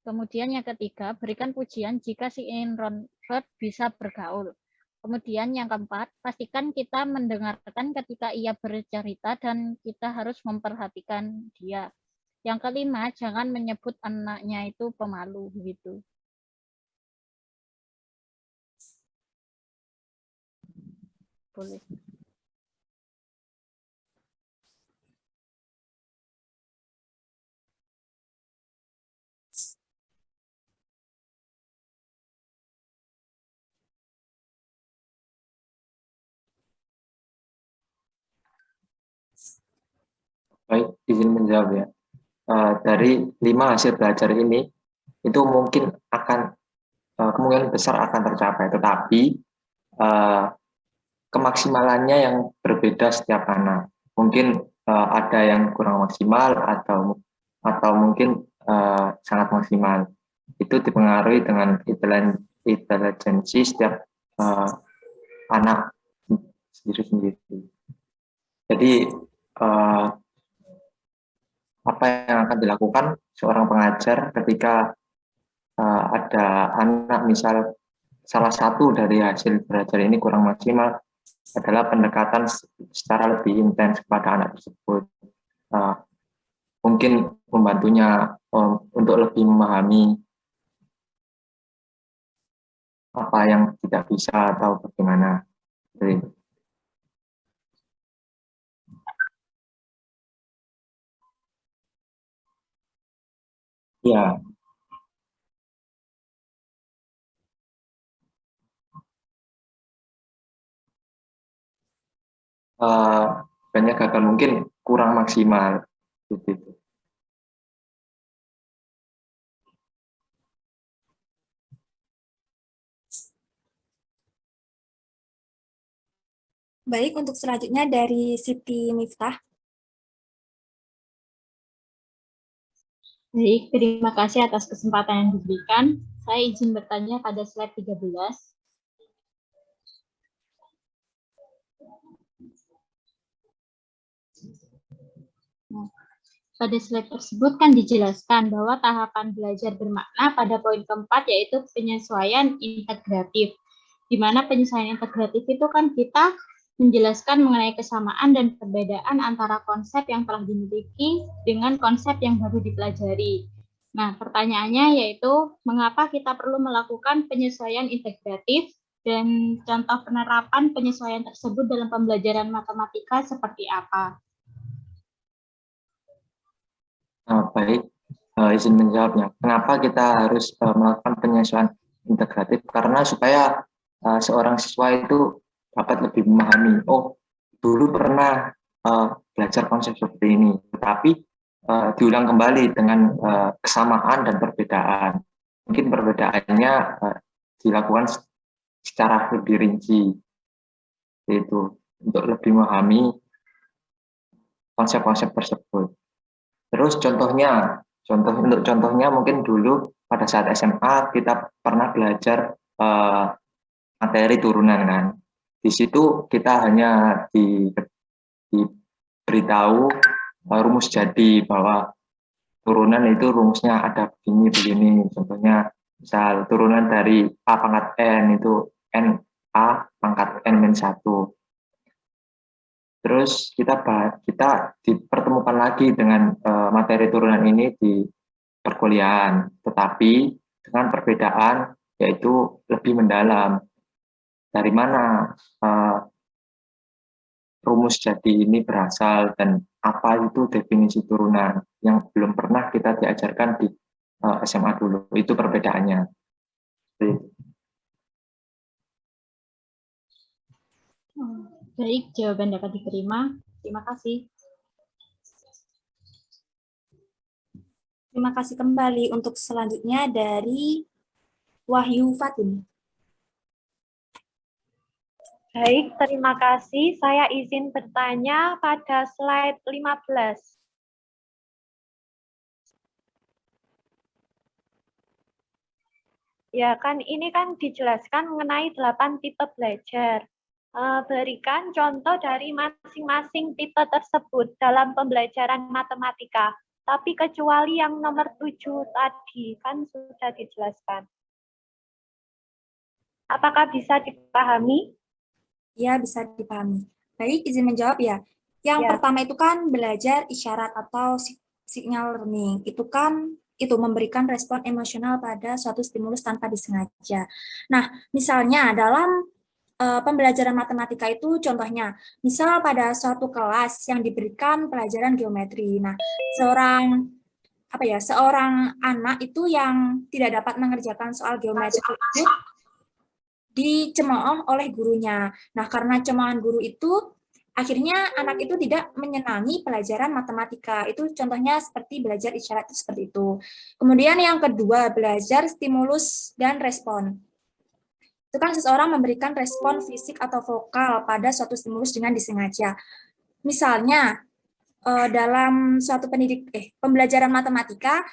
Kemudian yang ketiga, berikan pujian jika si introvert bisa bergaul. Kemudian yang keempat, pastikan kita mendengarkan ketika ia bercerita dan kita harus memperhatikan dia. Yang kelima, jangan menyebut anaknya itu pemalu gitu. Boleh. Baik, izin menjawab ya. Dari 5 hasil belajar ini, itu mungkin akan kemungkinan besar akan tercapai, tetapi kemaksimalannya yang berbeda setiap anak. Mungkin ada yang kurang maksimal atau mungkin sangat maksimal. Itu dipengaruhi dengan intelijensi setiap anak sendiri-sendiri. Jadi apa yang akan dilakukan seorang pengajar ketika ada anak misal salah satu dari hasil belajar ini kurang maksimal adalah pendekatan secara lebih intens kepada anak tersebut. Mungkin membantunya untuk lebih memahami apa yang tidak bisa atau bagaimana. Jadi, ya, banyak gagal mungkin kurang maksimal. Gitu. Baik, untuk selanjutnya dari Siti Miftah. Baik, terima kasih atas kesempatan yang diberikan. Saya izin bertanya pada slide 13. Nah, pada slide tersebut kan dijelaskan bahwa tahapan belajar bermakna pada poin keempat yaitu penyesuaian integratif. Di mana penyesuaian integratif itu kan kita menjelaskan mengenai kesamaan dan perbedaan antara konsep yang telah dimiliki dengan konsep yang baru dipelajari. Nah, pertanyaannya yaitu mengapa kita perlu melakukan penyesuaian integratif dan contoh penerapan penyesuaian tersebut dalam pembelajaran matematika seperti apa? Baik, izin menjawabnya. Kenapa kita harus melakukan penyesuaian integratif? Karena supaya seorang siswa itu dapat lebih memahami, oh dulu pernah belajar konsep seperti ini, tetapi diulang kembali dengan kesamaan dan perbedaan. Mungkin perbedaannya dilakukan secara lebih rinci, yaitu untuk lebih memahami konsep-konsep tersebut. Terus contohnya mungkin dulu pada saat SMA kita pernah belajar materi turunan kan. Di situ kita hanya diberitahu rumus jadi bahwa turunan itu rumusnya ada begini. Contohnya misal turunan dari A pangkat N itu N A pangkat N-1. Terus kita dipertemukan lagi dengan materi turunan ini di perkuliahan, tetapi dengan perbedaan yaitu lebih mendalam. Dari mana rumus jadi ini berasal dan apa itu definisi turunan yang belum pernah kita diajarkan di SMA dulu. Itu perbedaannya. Jadi, baik, jawaban dapat diterima. Terima kasih. Terima kasih kembali. Untuk selanjutnya dari Wahyu Fatin. Baik, terima kasih. Saya izin bertanya pada slide 15. Ya kan, ini kan dijelaskan mengenai 8 tipe belajar. Berikan contoh dari masing-masing tipe tersebut dalam pembelajaran matematika. Tapi kecuali yang nomor 7 tadi, kan sudah dijelaskan. Apakah bisa dipahami? Ya, bisa dipahami. Baik, izin menjawab ya. Yang Ya. pertama itu kan belajar isyarat atau signal learning. Itu kan memberikan respon emosional pada suatu stimulus tanpa disengaja. Nah, misalnya dalam pembelajaran matematika itu contohnya, misal pada suatu kelas yang diberikan pelajaran geometri. Nah, seorang anak itu yang tidak dapat mengerjakan soal geometri itu dicemooh oleh gurunya. Nah, karena cemoohan guru itu, akhirnya anak itu tidak menyenangi pelajaran matematika. Itu contohnya seperti belajar isyarat itu seperti itu. Kemudian yang kedua, belajar stimulus dan respon. Itu kan seseorang memberikan respon fisik atau vokal pada suatu stimulus dengan disengaja. Misalnya, dalam suatu pembelajaran matematika,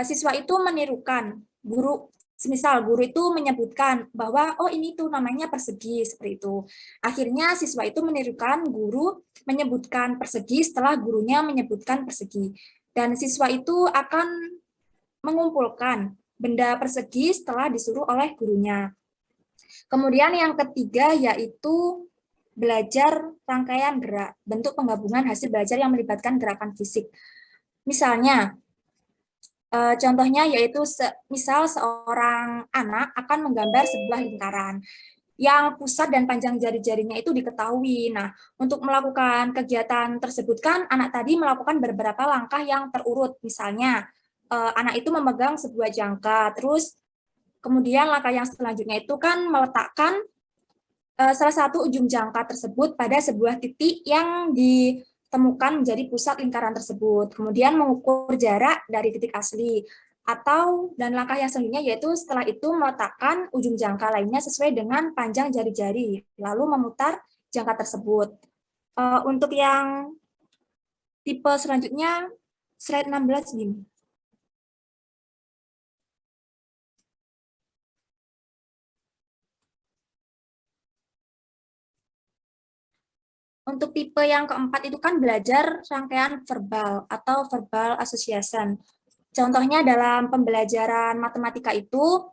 siswa itu menirukan guru. Semisal guru itu menyebutkan bahwa, oh ini tuh namanya persegi, seperti itu. Akhirnya siswa itu menirukan guru menyebutkan persegi setelah gurunya menyebutkan persegi. Dan siswa itu akan mengumpulkan benda persegi setelah disuruh oleh gurunya. Kemudian yang ketiga yaitu belajar rangkaian gerak, bentuk penggabungan hasil belajar yang melibatkan gerakan fisik. Misalnya, contohnya yaitu misal seorang anak akan menggambar sebuah lingkaran yang pusat dan panjang jari-jarinya itu diketahui. Nah, untuk melakukan kegiatan tersebut kan anak tadi melakukan beberapa langkah yang terurut. Misalnya, anak itu memegang sebuah jangka, terus kemudian langkah yang selanjutnya itu kan meletakkan salah satu ujung jangka tersebut pada sebuah titik yang ditemukan menjadi pusat lingkaran tersebut. Kemudian mengukur jarak dari titik asli. Dan langkah yang selanjutnya yaitu setelah itu meletakkan ujung jangka lainnya sesuai dengan panjang jari-jari, lalu memutar jangka tersebut. Untuk yang tipe selanjutnya, slide 16 ini. Untuk tipe yang keempat itu kan belajar rangkaian verbal atau verbal association. Contohnya dalam pembelajaran matematika itu,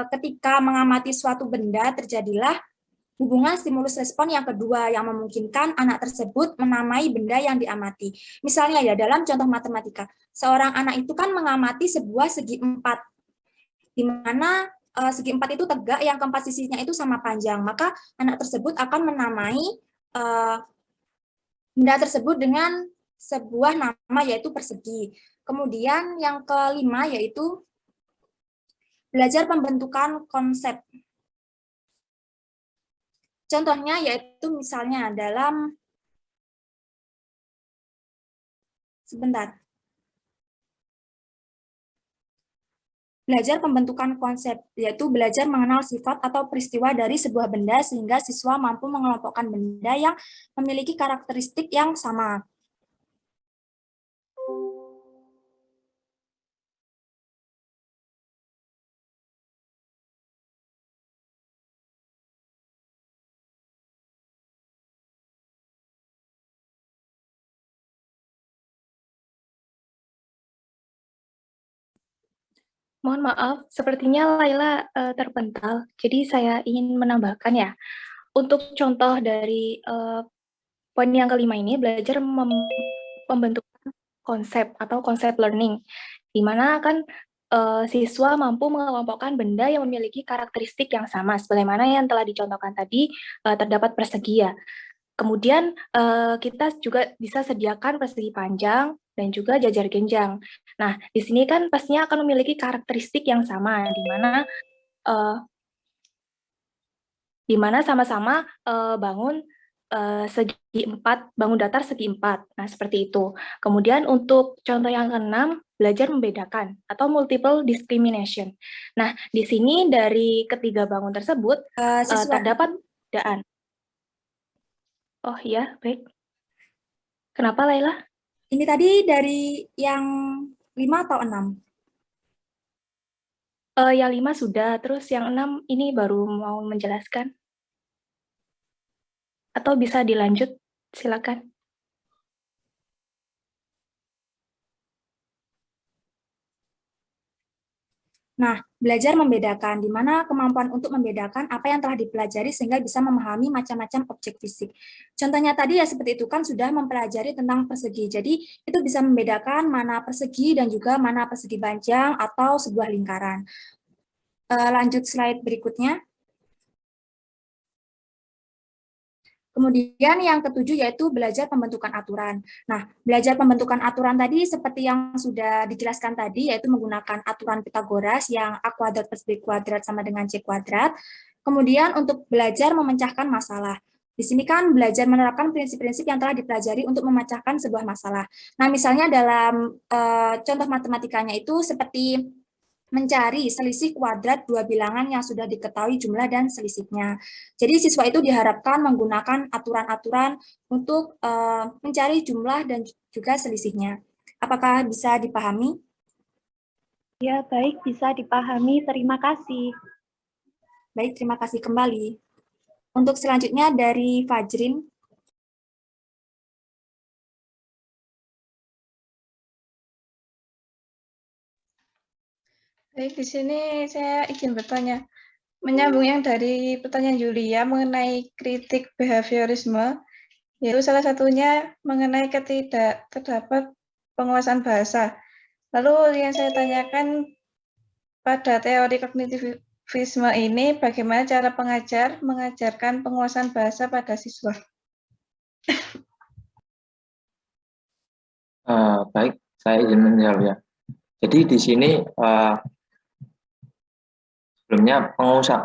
ketika mengamati suatu benda terjadilah hubungan stimulus respon yang kedua yang memungkinkan anak tersebut menamai benda yang diamati. Misalnya ya dalam contoh matematika, seorang anak itu kan mengamati sebuah segi empat, di mana segi empat itu tegak, yang keempat sisinya itu sama panjang. Maka anak tersebut akan menamai benda tersebut dengan sebuah nama yaitu persegi. Kemudian yang kelima yaitu belajar pembentukan konsep. Contohnya yaitu misalnya dalam belajar pembentukan konsep, yaitu belajar mengenal sifat atau peristiwa dari sebuah benda sehingga siswa mampu mengelompokkan benda yang memiliki karakteristik yang sama. Mohon maaf, sepertinya Laila terpental. Jadi saya ingin menambahkan ya, untuk contoh dari poin yang kelima ini, belajar membentuk konsep atau konsep learning, di mana kan siswa mampu mengelompokkan benda yang memiliki karakteristik yang sama, sebagaimana yang telah dicontohkan tadi terdapat persegi ya. Kemudian kita juga bisa sediakan persegi panjang dan juga jajar genjang. Nah, di sini kan pastinya akan memiliki karakteristik yang sama, di mana sama-sama bangun segi 4, bangun datar segi 4. Nah, seperti itu. Kemudian untuk contoh yang keenam, belajar membedakan atau multiple discrimination. Nah, di sini dari ketiga bangun tersebut terdapat perbedaan. Oh iya, baik. Kenapa, Laila? Ini tadi dari yang 5 atau 6? Yang 5 sudah, terus yang 6 ini baru mau menjelaskan. Atau bisa dilanjut, silakan. Nah, belajar membedakan, di mana kemampuan untuk membedakan apa yang telah dipelajari sehingga bisa memahami macam-macam objek fisik. Contohnya tadi ya seperti itu kan sudah mempelajari tentang persegi. Jadi itu bisa membedakan mana persegi dan juga mana persegi panjang atau sebuah lingkaran. Lanjut slide berikutnya. Kemudian yang ketujuh yaitu belajar pembentukan aturan. Nah, belajar pembentukan aturan tadi seperti yang sudah dijelaskan tadi, yaitu menggunakan aturan Pitagoras yang A kuadrat plus B kuadrat sama dengan C kuadrat. Kemudian untuk belajar memecahkan masalah. Di sini kan belajar menerapkan prinsip-prinsip yang telah dipelajari untuk memecahkan sebuah masalah. Nah, misalnya dalam contoh matematikanya itu seperti mencari selisih kuadrat dua bilangan yang sudah diketahui jumlah dan selisihnya. Jadi siswa itu diharapkan menggunakan aturan-aturan untuk mencari jumlah dan juga selisihnya. Apakah bisa dipahami? Ya, baik, bisa dipahami. Terima kasih. Baik, terima kasih kembali. Untuk selanjutnya dari Fajrin. Baik, di sini saya izin bertanya. Menyambung yang dari pertanyaan Yulia mengenai kritik behaviorisme, yaitu salah satunya mengenai terdapat penguasaan bahasa. Lalu yang saya tanyakan pada teori kognitivisme ini, bagaimana cara pengajar mengajarkan penguasaan bahasa pada siswa? Baik, saya izin menjawab ya. Jadi di sini sebelumnya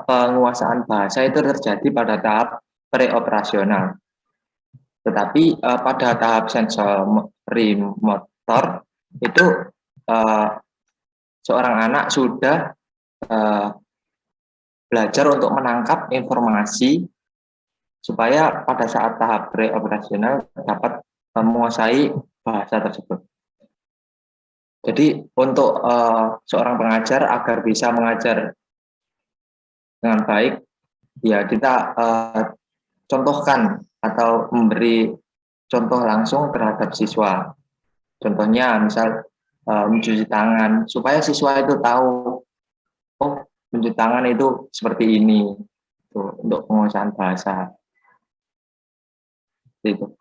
penguasaan bahasa itu terjadi pada tahap preoperasional. Tetapi pada tahap sensori motor itu seorang anak sudah belajar untuk menangkap informasi supaya pada saat tahap preoperasional dapat menguasai bahasa tersebut. Jadi untuk seorang pengajar agar bisa mengajar dengan baik, ya kita contohkan atau memberi contoh langsung terhadap siswa. Contohnya misal mencuci tangan, supaya siswa itu tahu, oh mencuci tangan itu seperti ini, tuh, untuk penguasaan bahasa. Itu.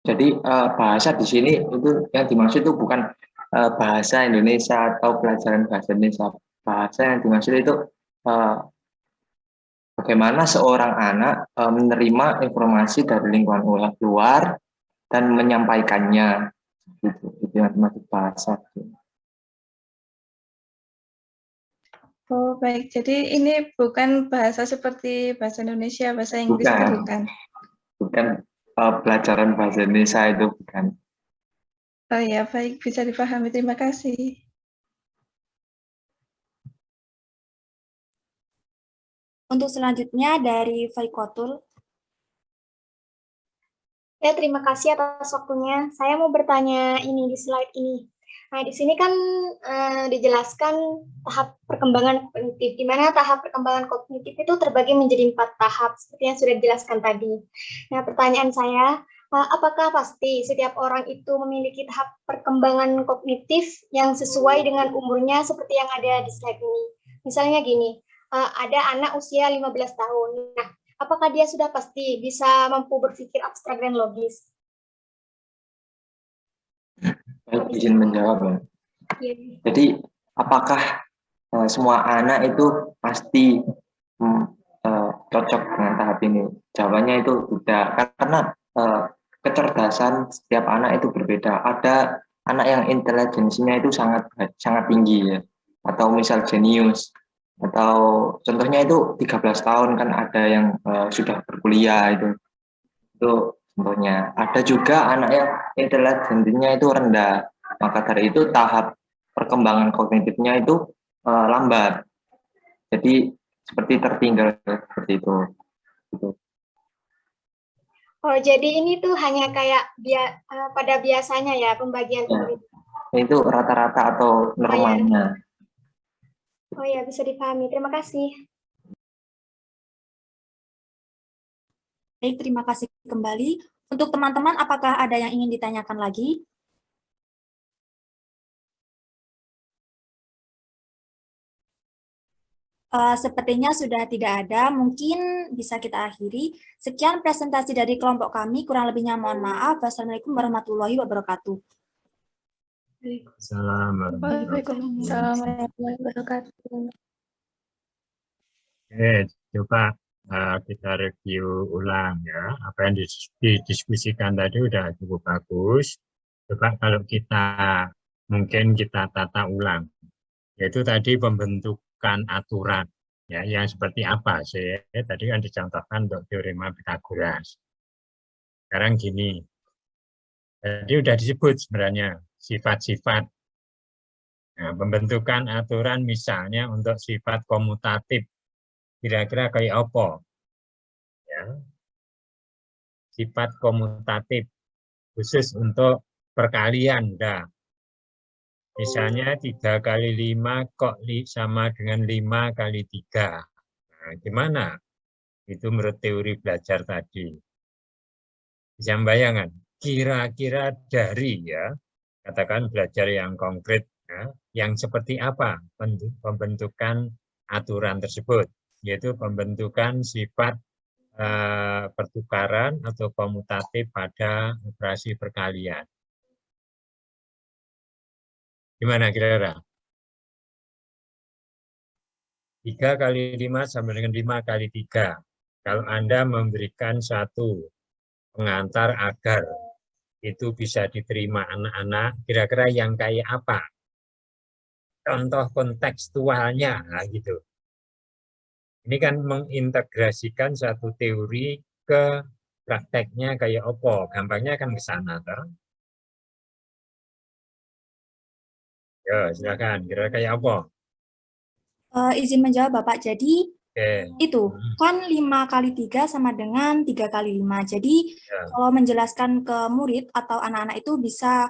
Jadi bahasa di sini itu yang dimaksud itu bukan bahasa Indonesia atau pelajaran bahasa Indonesia. Bahasa yang dimaksud itu bagaimana seorang anak menerima informasi dari lingkungan luar dan menyampaikannya. Itu yang dimaksud bahasa. Oh baik, jadi ini bukan bahasa seperti bahasa Indonesia, bahasa Inggris itu bukan? Bukan. Pelajaran bahasa Indonesia itu bukan. Oh ya, baik, bisa dipahami. Terima kasih. Untuk selanjutnya dari Faikotul. Ya, terima kasih atas waktunya. Saya mau bertanya ini di slide ini. Nah, di sini kan dijelaskan tahap perkembangan kognitif, di mana tahap perkembangan kognitif itu terbagi menjadi 4 tahap, seperti yang sudah dijelaskan tadi. Nah, pertanyaan saya, apakah pasti setiap orang itu memiliki tahap perkembangan kognitif yang sesuai dengan umurnya seperti yang ada di slide ini? Misalnya gini, ada anak usia 15 tahun. Nah, apakah dia sudah pasti bisa mampu berpikir abstrak dan logis? Baik, izin menjawab ya. Jadi apakah semua anak itu pasti cocok dengan tahap ini? Jawabannya itu tidak, karena kecerdasan setiap anak itu berbeda. Ada anak yang intelijensinya itu sangat tinggi ya, atau misal jenius, atau contohnya itu 13 tahun kan ada yang sudah berkuliah itu contohnya. Ada juga anak yang intelijensinya itu rendah, maka dari itu tahap perkembangan kognitifnya itu lambat. Jadi seperti tertinggal seperti itu. Oh, jadi ini tuh hanya kayak pada biasanya ya pembagian murid. Itu rata-rata atau normalnya. Oh ya, bisa dipahami. Terima kasih. Baik, terima kasih kembali. Untuk teman-teman, apakah ada yang ingin ditanyakan lagi? Sepertinya sudah tidak ada, mungkin bisa kita akhiri. Sekian presentasi dari kelompok kami, kurang lebihnya mohon maaf. Wassalamualaikum warahmatullahi wabarakatuh. Waalaikumsalam warahmatullahi wabarakatuh. Coba kita review ulang ya. Apa yang didiskusikan tadi udah cukup bagus. Coba kalau mungkin kita tata ulang. Yaitu tadi pembentukan aturan. Ya, yang seperti apa sih? Tadi kan dicontohkan untuk teorema Pythagoras. Sekarang gini. Tadi udah disebut sebenarnya sifat-sifat. Nah, pembentukan aturan misalnya untuk sifat komutatif. Kira-kira kayak apa? Ya. Sifat komutatif khusus untuk perkalian. Dah. Misalnya 3 kali 5 kok sama dengan 5 kali 3. Nah, gimana? Itu menurut teori belajar tadi. Bisa membayangkan? Kira-kira dari ya, katakan belajar yang konkret, ya, yang seperti apa pembentukan aturan tersebut, yaitu pembentukan sifat pertukaran atau komutatif pada operasi perkalian. Gimana kira-kira? 3 kali 5 sama dengan 5 kali 3. Kalau Anda memberikan satu pengantar agar itu bisa diterima anak-anak, kira-kira yang kayak apa? Contoh kontekstualnya, nah gitu. Ini kan mengintegrasikan satu teori ke prakteknya kayak apa? Gampangnya kan ke sana, toh? Ya, silakan. Kira-kira kayak apa? Izin menjawab Bapak, jadi itu kan 5 kali 3 sama dengan 3 kali 5. Jadi kalau menjelaskan ke murid atau anak-anak itu bisa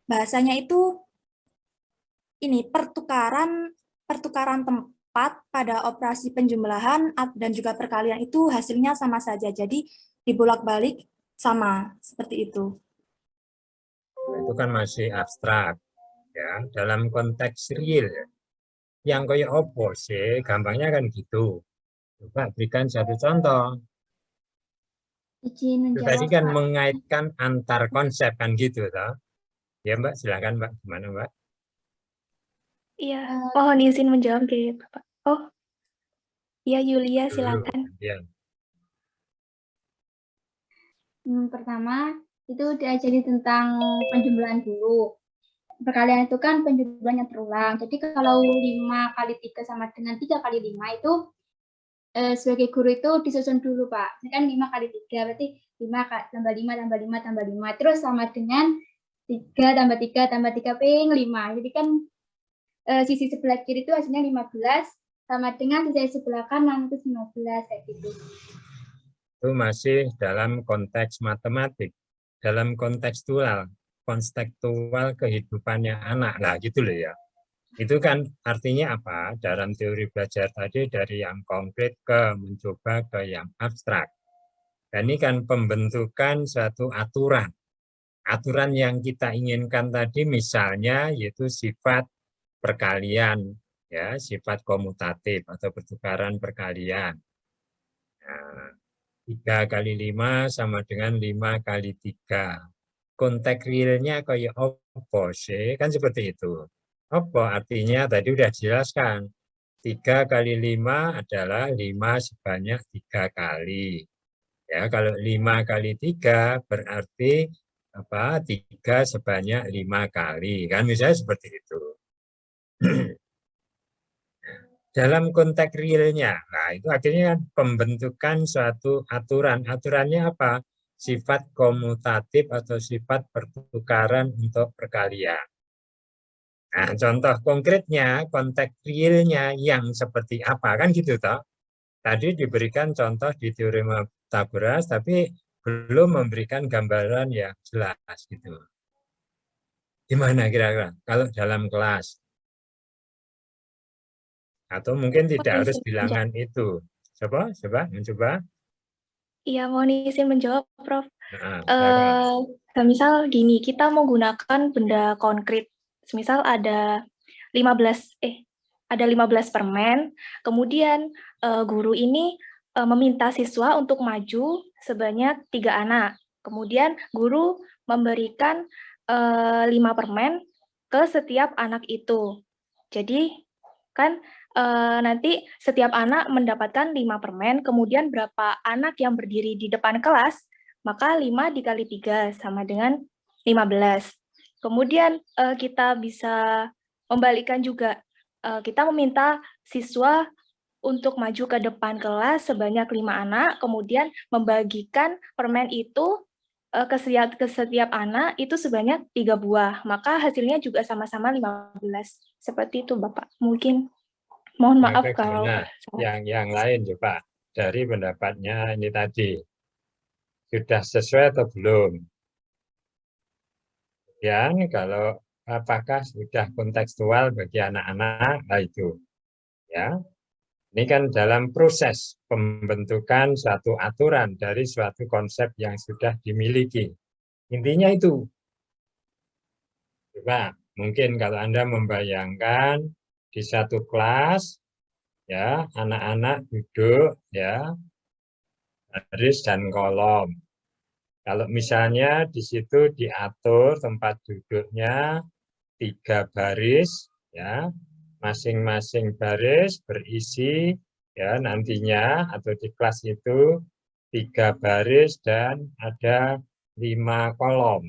bahasanya itu ini pertukaran tempat pada operasi penjumlahan dan juga perkalian itu hasilnya sama saja. Jadi dibolak-balik sama seperti itu. Itu kan masih abstrak ya, dalam konteks real. Yang kayak opo sih, gampangnya kan gitu. Coba berikan satu contoh. Izin Itu menjawab, tadi kan Pak. mengaitkan antar konsep kan gitu, toh? Ya Mbak, silakan Mbak. Gimana Mbak? Iya, mohon izin menjawab dari Bapak. Oh, iya Yulia, silakan. Pertama, itu diajari tentang penjumlahan dulu. Perkalian itu kan penjumlahannya terulang. Jadi kalau 5 kali 3 sama dengan 3 kali 5 itu sebagai guru itu disusun dulu, Pak. Ini kan 5 kali 3, berarti 5 tambah 5 tambah 5 tambah 5. Terus sama dengan 3 tambah 3 tambah 3 ping 5. Jadi kan sisi sebelah kiri itu hasilnya 15, sama dengan sisi sebelah kanan itu 15, kayak gitu. Itu masih dalam konteks matematik, dalam kontekstual kehidupannya anak. Nah, gitu loh ya. Itu kan artinya apa? Dalam teori belajar tadi dari yang konkret ke mencoba ke yang abstrak. Dan ini kan pembentukan satu aturan. Aturan yang kita inginkan tadi misalnya yaitu sifat perkalian, ya, sifat komutatif atau pertukaran perkalian. Nah, 3 kali 5 sama dengan 5 kali 3. Konteks realnya kayak apa sih? Kan seperti itu. Apa artinya tadi udah dijelaskan. 3 kali 5 adalah 5 sebanyak 3 kali. Ya, kalau 5 kali 3 berarti apa? 3 sebanyak 5 kali. Kan misalnya seperti itu. Dalam konteks realnya, nah itu akhirnya pembentukan suatu aturan. Aturannya apa? Sifat komutatif atau sifat pertukaran untuk perkalian. Nah, contoh konkretnya, konteks realnya yang seperti apa, kan gitu toh? Tadi diberikan contoh di teorema Pythagoras, tapi belum memberikan gambaran yang jelas gitu. Gimana kira-kira kalau dalam kelas? Atau mungkin tidak harus bilangan itu. Coba mencoba. Iya, mohon izin menjawab, Prof. Nah, silakan. Misal gini, kita menggunakan benda konkret. Misal ada 15 permen, kemudian guru ini meminta siswa untuk maju sebanyak 3 anak. Kemudian guru memberikan 5 permen ke setiap anak itu. Jadi kan nanti setiap anak mendapatkan 5 permen, kemudian berapa anak yang berdiri di depan kelas, maka 5 dikali 3 sama dengan 15. Kemudian kita bisa membalikkan juga, kita meminta siswa untuk maju ke depan kelas sebanyak 5 anak, kemudian membagikan permen itu ke setiap anak itu sebanyak 3 buah, maka hasilnya juga sama-sama 15. Seperti itu, Bapak. Mungkin mohon maaf kalau yang lain coba dari pendapatnya ini tadi sudah sesuai atau belum? Ya, kalau apakah sudah kontekstual bagi anak-anak, nah itu ya. Ini kan dalam proses pembentukan suatu aturan dari suatu konsep yang sudah dimiliki. Intinya itu. Coba mungkin kalau Anda membayangkan di satu kelas ya, anak-anak duduk ya, baris dan kolom. Kalau misalnya di situ diatur tempat duduknya 3 baris ya, masing-masing baris berisi ya nantinya atau di kelas itu 3 baris dan ada 5 kolom.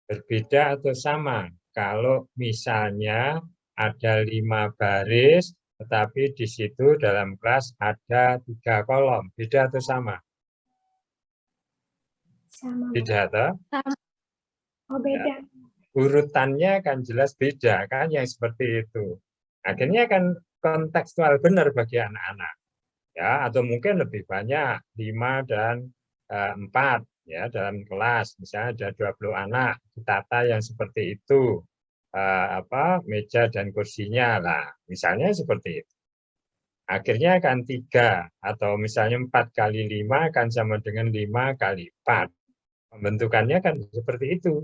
Berbeda atau sama kalau misalnya ada 5 baris tetapi di situ dalam kelas ada 3 kolom, beda atau sama? Sama. Beda atau? Oh, beda. Urutannya kan jelas beda kan yang seperti itu. Akhirnya kan kontekstual benar bagi anak-anak. Ya, atau mungkin lebih banyak 5 dan 4 ya dalam kelas. Misalnya ada 20 anak, ditata yang seperti itu. Meja dan kursinya lah, misalnya seperti itu. Akhirnya kan 3 atau misalnya 4 kali 5 kan sama dengan 5 kali 4. Pembentukannya kan seperti itu.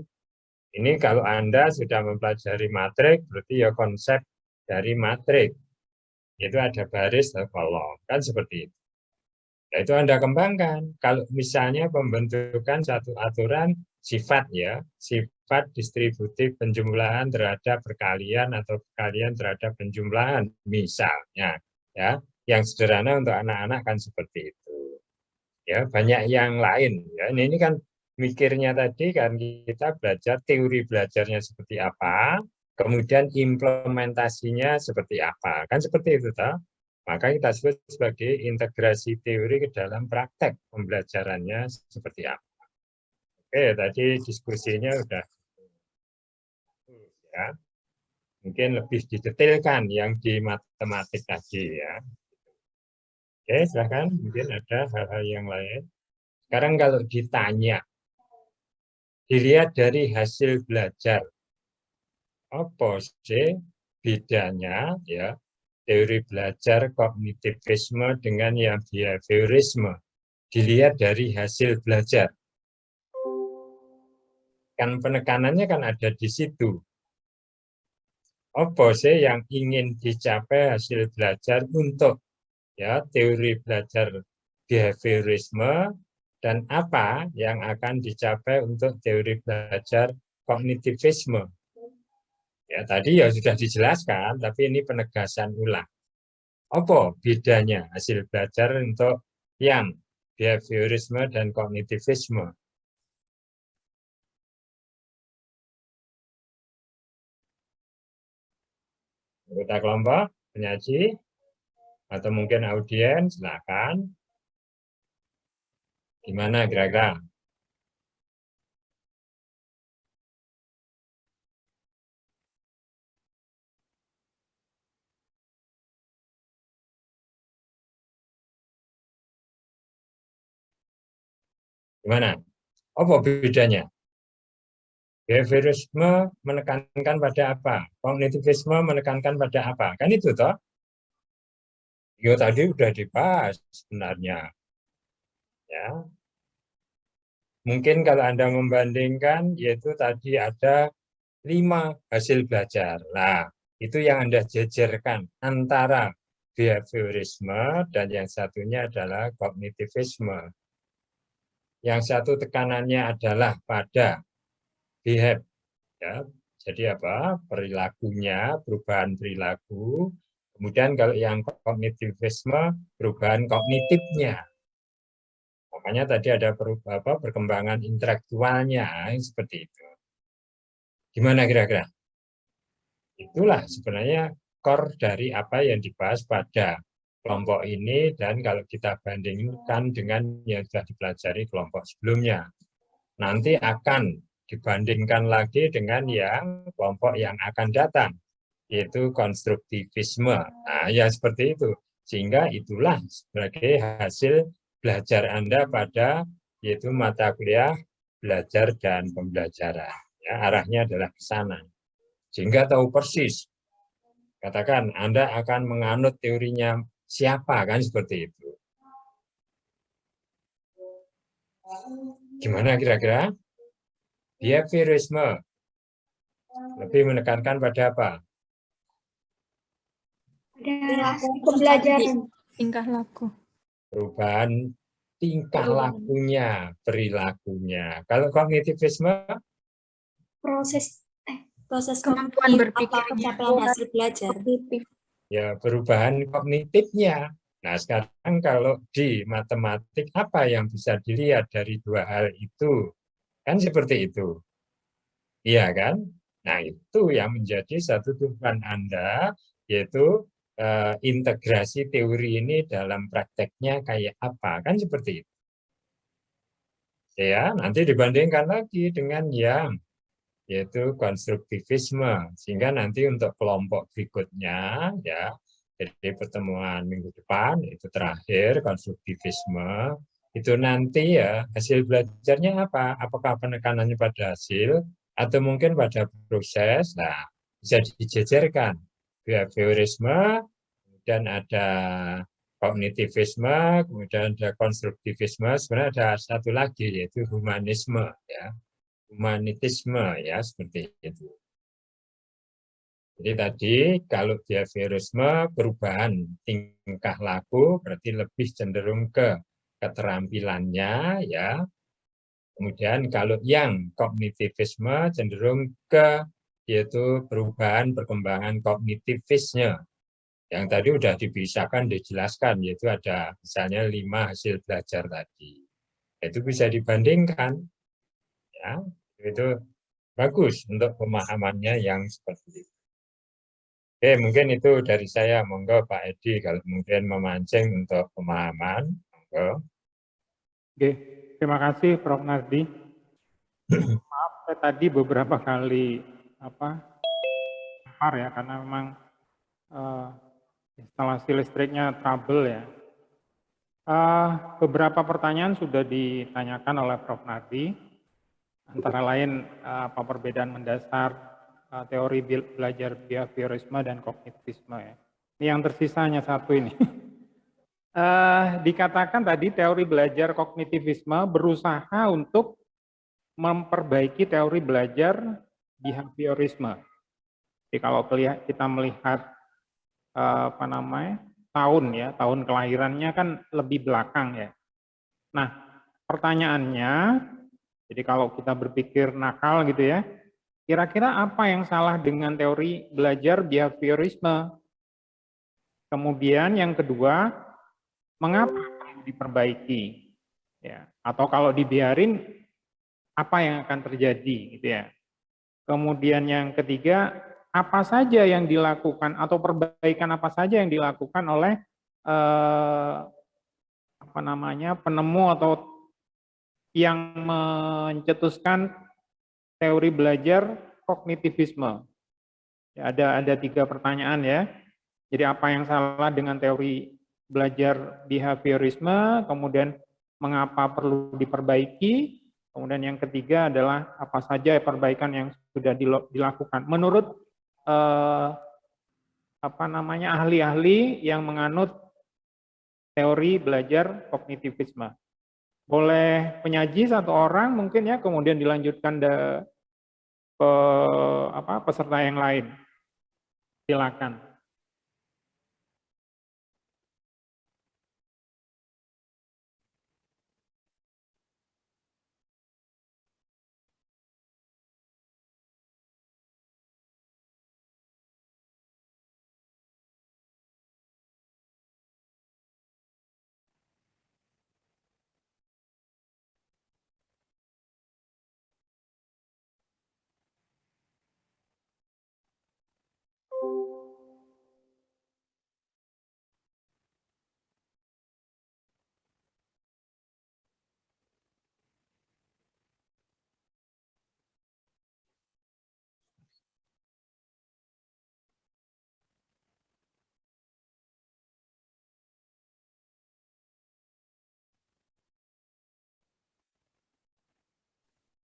Ini kalau Anda sudah mempelajari matrik, berarti ya konsep dari matrik. Itu ada baris atau kolom, kan seperti itu. Nah, itu Anda kembangkan. Kalau misalnya pembentukan satu aturan sifat ya, sifat distributif penjumlahan terhadap perkalian atau perkalian terhadap penjumlahan, misalnya ya, yang sederhana untuk anak-anak kan seperti itu. Ya, banyak yang lain ya. Ini kan mikirnya tadi kan kita belajar teori belajarnya seperti apa, kemudian implementasinya seperti apa. Kan seperti itu toh. Maka kita sebut sebagai integrasi teori ke dalam praktek pembelajarannya seperti apa. Oke, tadi diskusinya udah ya. Mungkin lebih didetailkan yang di matematik tadi ya. Oke, silahkan. Mungkin ada hal-hal yang lain. Sekarang kalau ditanya, dilihat dari hasil belajar, apa sih bedanya ya teori belajar kognitivisme dengan yang behaviorisme? Dilihat dari hasil belajar. Kan penekanannya kan ada di situ. Apa sih yang ingin dicapai hasil belajar untuk ya teori belajar behaviorisme dan apa yang akan dicapai untuk teori belajar kognitivisme. Ya, tadi ya sudah dijelaskan, tapi ini penegasan ulang. Apa bedanya hasil belajar untuk yang behaviorisme dan kognitivisme? Anggota kelompok, penyaji, atau mungkin audiens, silakan. Gimana kira-kira? Gimana? Apa bedanya? Behaviorisme menekankan pada apa? Kognitivisme menekankan pada apa? Kan itu toh? Yo tadi udah dibahas sebenarnya. Ya. Mungkin kalau Anda membandingkan, yaitu tadi ada 5 hasil belajar. Nah, itu yang Anda jejerkan antara behaviorisme dan yang satunya adalah kognitivisme. Yang satu tekanannya adalah pada behave, ya. Jadi apa? Perilakunya, perubahan perilaku. Kemudian kalau yang kognitivisme, perubahan kognitifnya. Makanya tadi ada perkembangan intelektualnya seperti itu. Gimana kira-kira? Itulah sebenarnya core dari apa yang dibahas pada kelompok ini, dan kalau kita bandingkan dengan yang sudah dipelajari kelompok sebelumnya. Nanti akan dibandingkan lagi dengan yang kelompok yang akan datang, yaitu konstruktivisme. Nah, ya seperti itu. Sehingga itulah sebagai hasil belajar Anda pada yaitu mata kuliah belajar dan pembelajaran. Ya, arahnya adalah ke sana. Sehingga tahu persis. Katakan Anda akan menganut teorinya siapa, kan seperti itu. Gimana kira-kira? Behaviorisme lebih menekankan pada apa? Pembelajaran. Tingkah laku. Perubahan tingkah lakunya, perilakunya. Kalau kognitivisme? Proses kemampuan berpikirnya. Pencapaian hasil belajar. Ya, perubahan kognitifnya. Nah, sekarang kalau di matematik, apa yang bisa dilihat dari 2 hal itu? Kan seperti itu. Iya kan? Nah, itu yang menjadi satu tujuan Anda, yaitu integrasi teori ini dalam prakteknya kayak apa, kan seperti itu. Ya, nanti dibandingkan lagi dengan yang yaitu konstruktivisme, sehingga nanti untuk kelompok berikutnya, ya, jadi pertemuan minggu depan itu terakhir konstruktivisme, itu nanti ya hasil belajarnya apa? Apakah penekanannya pada hasil atau mungkin pada proses? Nah, bisa dijejerkan. Behaviorisme, kemudian ada kognitivisme, kemudian ada konstruktivisme, sebenarnya ada satu lagi yaitu humanisme, ya. Humanitisme, ya, seperti itu. Jadi tadi kalau behaviorisme perubahan tingkah laku berarti lebih cenderung ke keterampilannya, ya. Kemudian kalau yang kognitivisme cenderung ke yaitu perubahan perkembangan kognitivisnya. Yang tadi sudah dipisahkan, dijelaskan, yaitu ada misalnya 5 hasil belajar tadi. Itu bisa dibandingkan, ya. Itu bagus untuk pemahamannya yang seperti itu. Oke, mungkin itu dari saya. Monggo Pak Edi kalau mungkin memancing untuk pemahaman. Monggo. Oke, terima kasih Prof. Nardi. Maaf, saya tadi beberapa kali ya, karena memang instalasi listriknya trouble ya. Beberapa pertanyaan sudah ditanyakan oleh Prof. Nardi, antara lain apa perbedaan mendasar teori belajar behaviorisme dan kognitivisme ya. Ini yang tersisa hanya satu ini. Dikatakan tadi teori belajar kognitivisme berusaha untuk memperbaiki teori belajar behaviorisme. Jadi kalau kita melihat tahun kelahirannya kan lebih belakang ya. Nah, pertanyaannya, jadi kalau kita berpikir nakal gitu ya, kira-kira apa yang salah dengan teori belajar behaviorisme? Kemudian yang kedua, mengapa perlu diperbaiki? Ya, atau kalau dibiarin, apa yang akan terjadi gitu ya? Kemudian yang ketiga, apa saja yang dilakukan atau perbaikan apa saja yang dilakukan oleh penemu atau yang mencetuskan teori belajar kognitivisme. Ya, ada 3 pertanyaan ya. Jadi apa yang salah dengan teori belajar behaviorisme, kemudian mengapa perlu diperbaiki, kemudian yang ketiga adalah apa saja perbaikan yang sudah dilakukan menurut ahli-ahli yang menganut teori belajar kognitivisme. Boleh penyaji satu orang mungkin ya, kemudian dilanjutkan peserta yang lain. Silakan.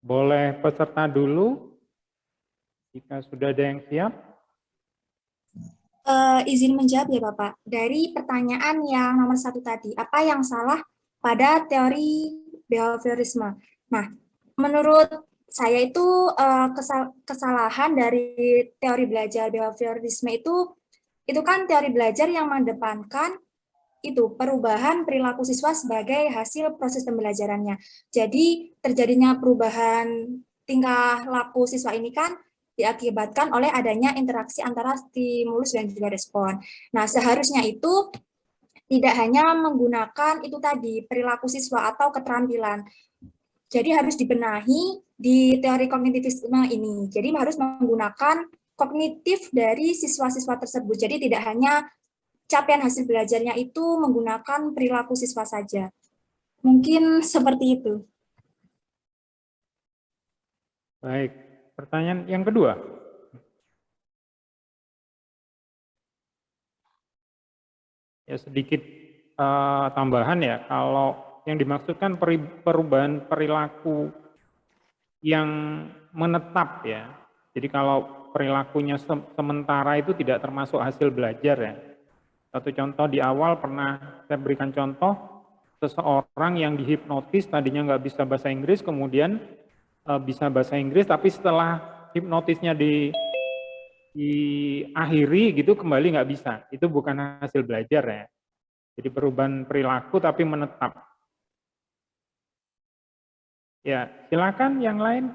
Boleh peserta dulu, jika sudah ada yang siap. Izin menjawab ya Bapak, dari pertanyaan yang nomor 1 tadi, apa yang salah pada teori behaviorisme? Nah, menurut saya itu kesalahan dari teori belajar behaviorisme itu kan teori belajar yang mengedepankan itu perubahan perilaku siswa sebagai hasil proses pembelajarannya. Jadi terjadinya perubahan tingkah laku siswa ini kan diakibatkan oleh adanya interaksi antara stimulus dan juga respon. Nah, seharusnya itu tidak hanya menggunakan itu tadi perilaku siswa atau keterampilan. Jadi harus dibenahi di teori kognitivisme ini. Jadi harus menggunakan kognitif dari siswa-siswa tersebut. Jadi tidak hanya capaian hasil belajarnya itu menggunakan perilaku siswa saja. Mungkin seperti itu. Baik, pertanyaan yang kedua. Ya sedikit tambahan ya, kalau yang dimaksudkan perubahan perilaku yang menetap ya. Jadi kalau perilakunya sementara itu tidak termasuk hasil belajar ya. Satu contoh di awal pernah saya berikan contoh, seseorang yang dihipnotis tadinya nggak bisa bahasa Inggris, kemudian bisa bahasa Inggris, tapi setelah hipnotisnya diakhiri gitu kembali nggak bisa. Itu bukan hasil belajar ya. Jadi perubahan perilaku tapi menetap. Ya, silakan yang lain.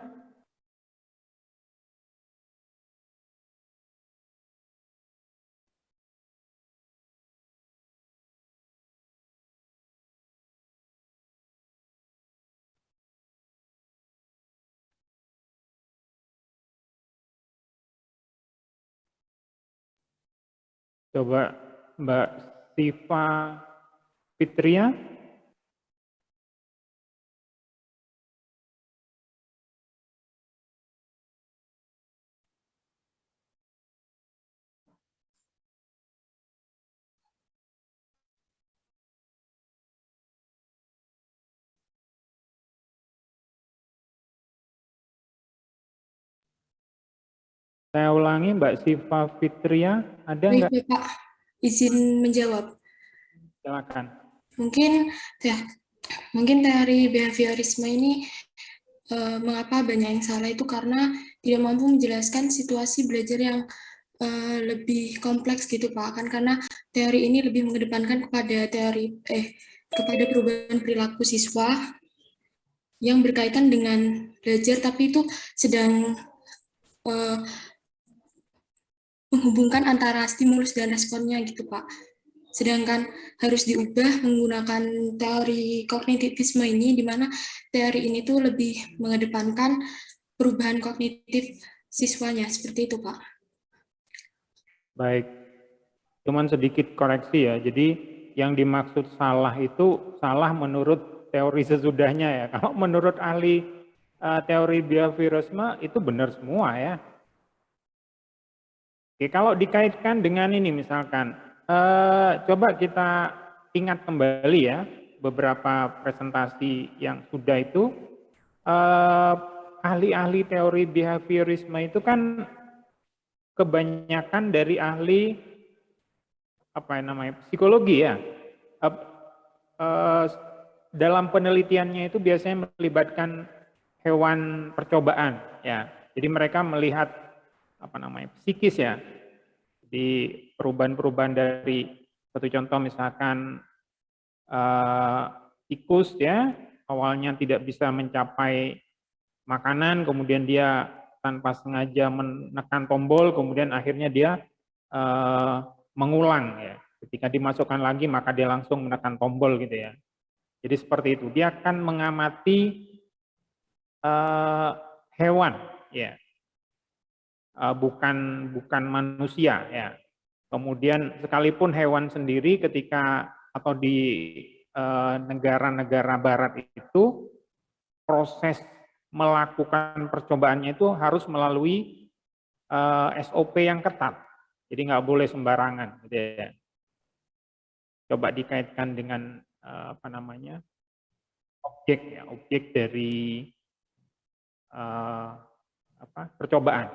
Coba Mbak Siva Fitria. Saya ulangi, Mbak Siva Fitria, ada Baik, nggak? Bapak, izin menjawab. Silakan. Mungkin teori behaviorisme ini mengapa banyak yang salah itu karena tidak mampu menjelaskan situasi belajar yang lebih kompleks gitu Pak, kan karena teori ini lebih mengedepankan kepada kepada perubahan perilaku siswa yang berkaitan dengan belajar, tapi itu sedang menghubungkan antara stimulus dan responnya gitu Pak. Sedangkan harus diubah menggunakan teori kognitivisme ini, di mana teori ini tuh lebih mengedepankan perubahan kognitif siswanya, seperti itu Pak. Baik, cuman sedikit koreksi ya, jadi yang dimaksud salah itu salah menurut teori sesudahnya ya. Kalau menurut ahli teori behaviorisme itu benar semua ya. Oke, kalau dikaitkan dengan ini misalkan, coba kita ingat kembali ya, beberapa presentasi yang sudah itu, ahli-ahli teori behaviorisme itu kan kebanyakan dari ahli psikologi ya. Dalam penelitiannya itu biasanya melibatkan hewan percobaan ya. Jadi mereka melihat psikis ya. Di perubahan-perubahan dari satu contoh misalkan tikus ya, awalnya tidak bisa mencapai makanan, kemudian dia tanpa sengaja menekan tombol, kemudian akhirnya dia mengulang ya. Ketika dimasukkan lagi maka dia langsung menekan tombol gitu ya. Jadi seperti itu. Dia akan mengamati hewan ya. Bukan manusia ya. Kemudian sekalipun hewan sendiri ketika atau di negara-negara barat itu proses melakukan percobaannya itu harus melalui SOP yang ketat. Jadi nggak boleh sembarangan gitu ya. Coba dikaitkan dengan objek dari percobaan.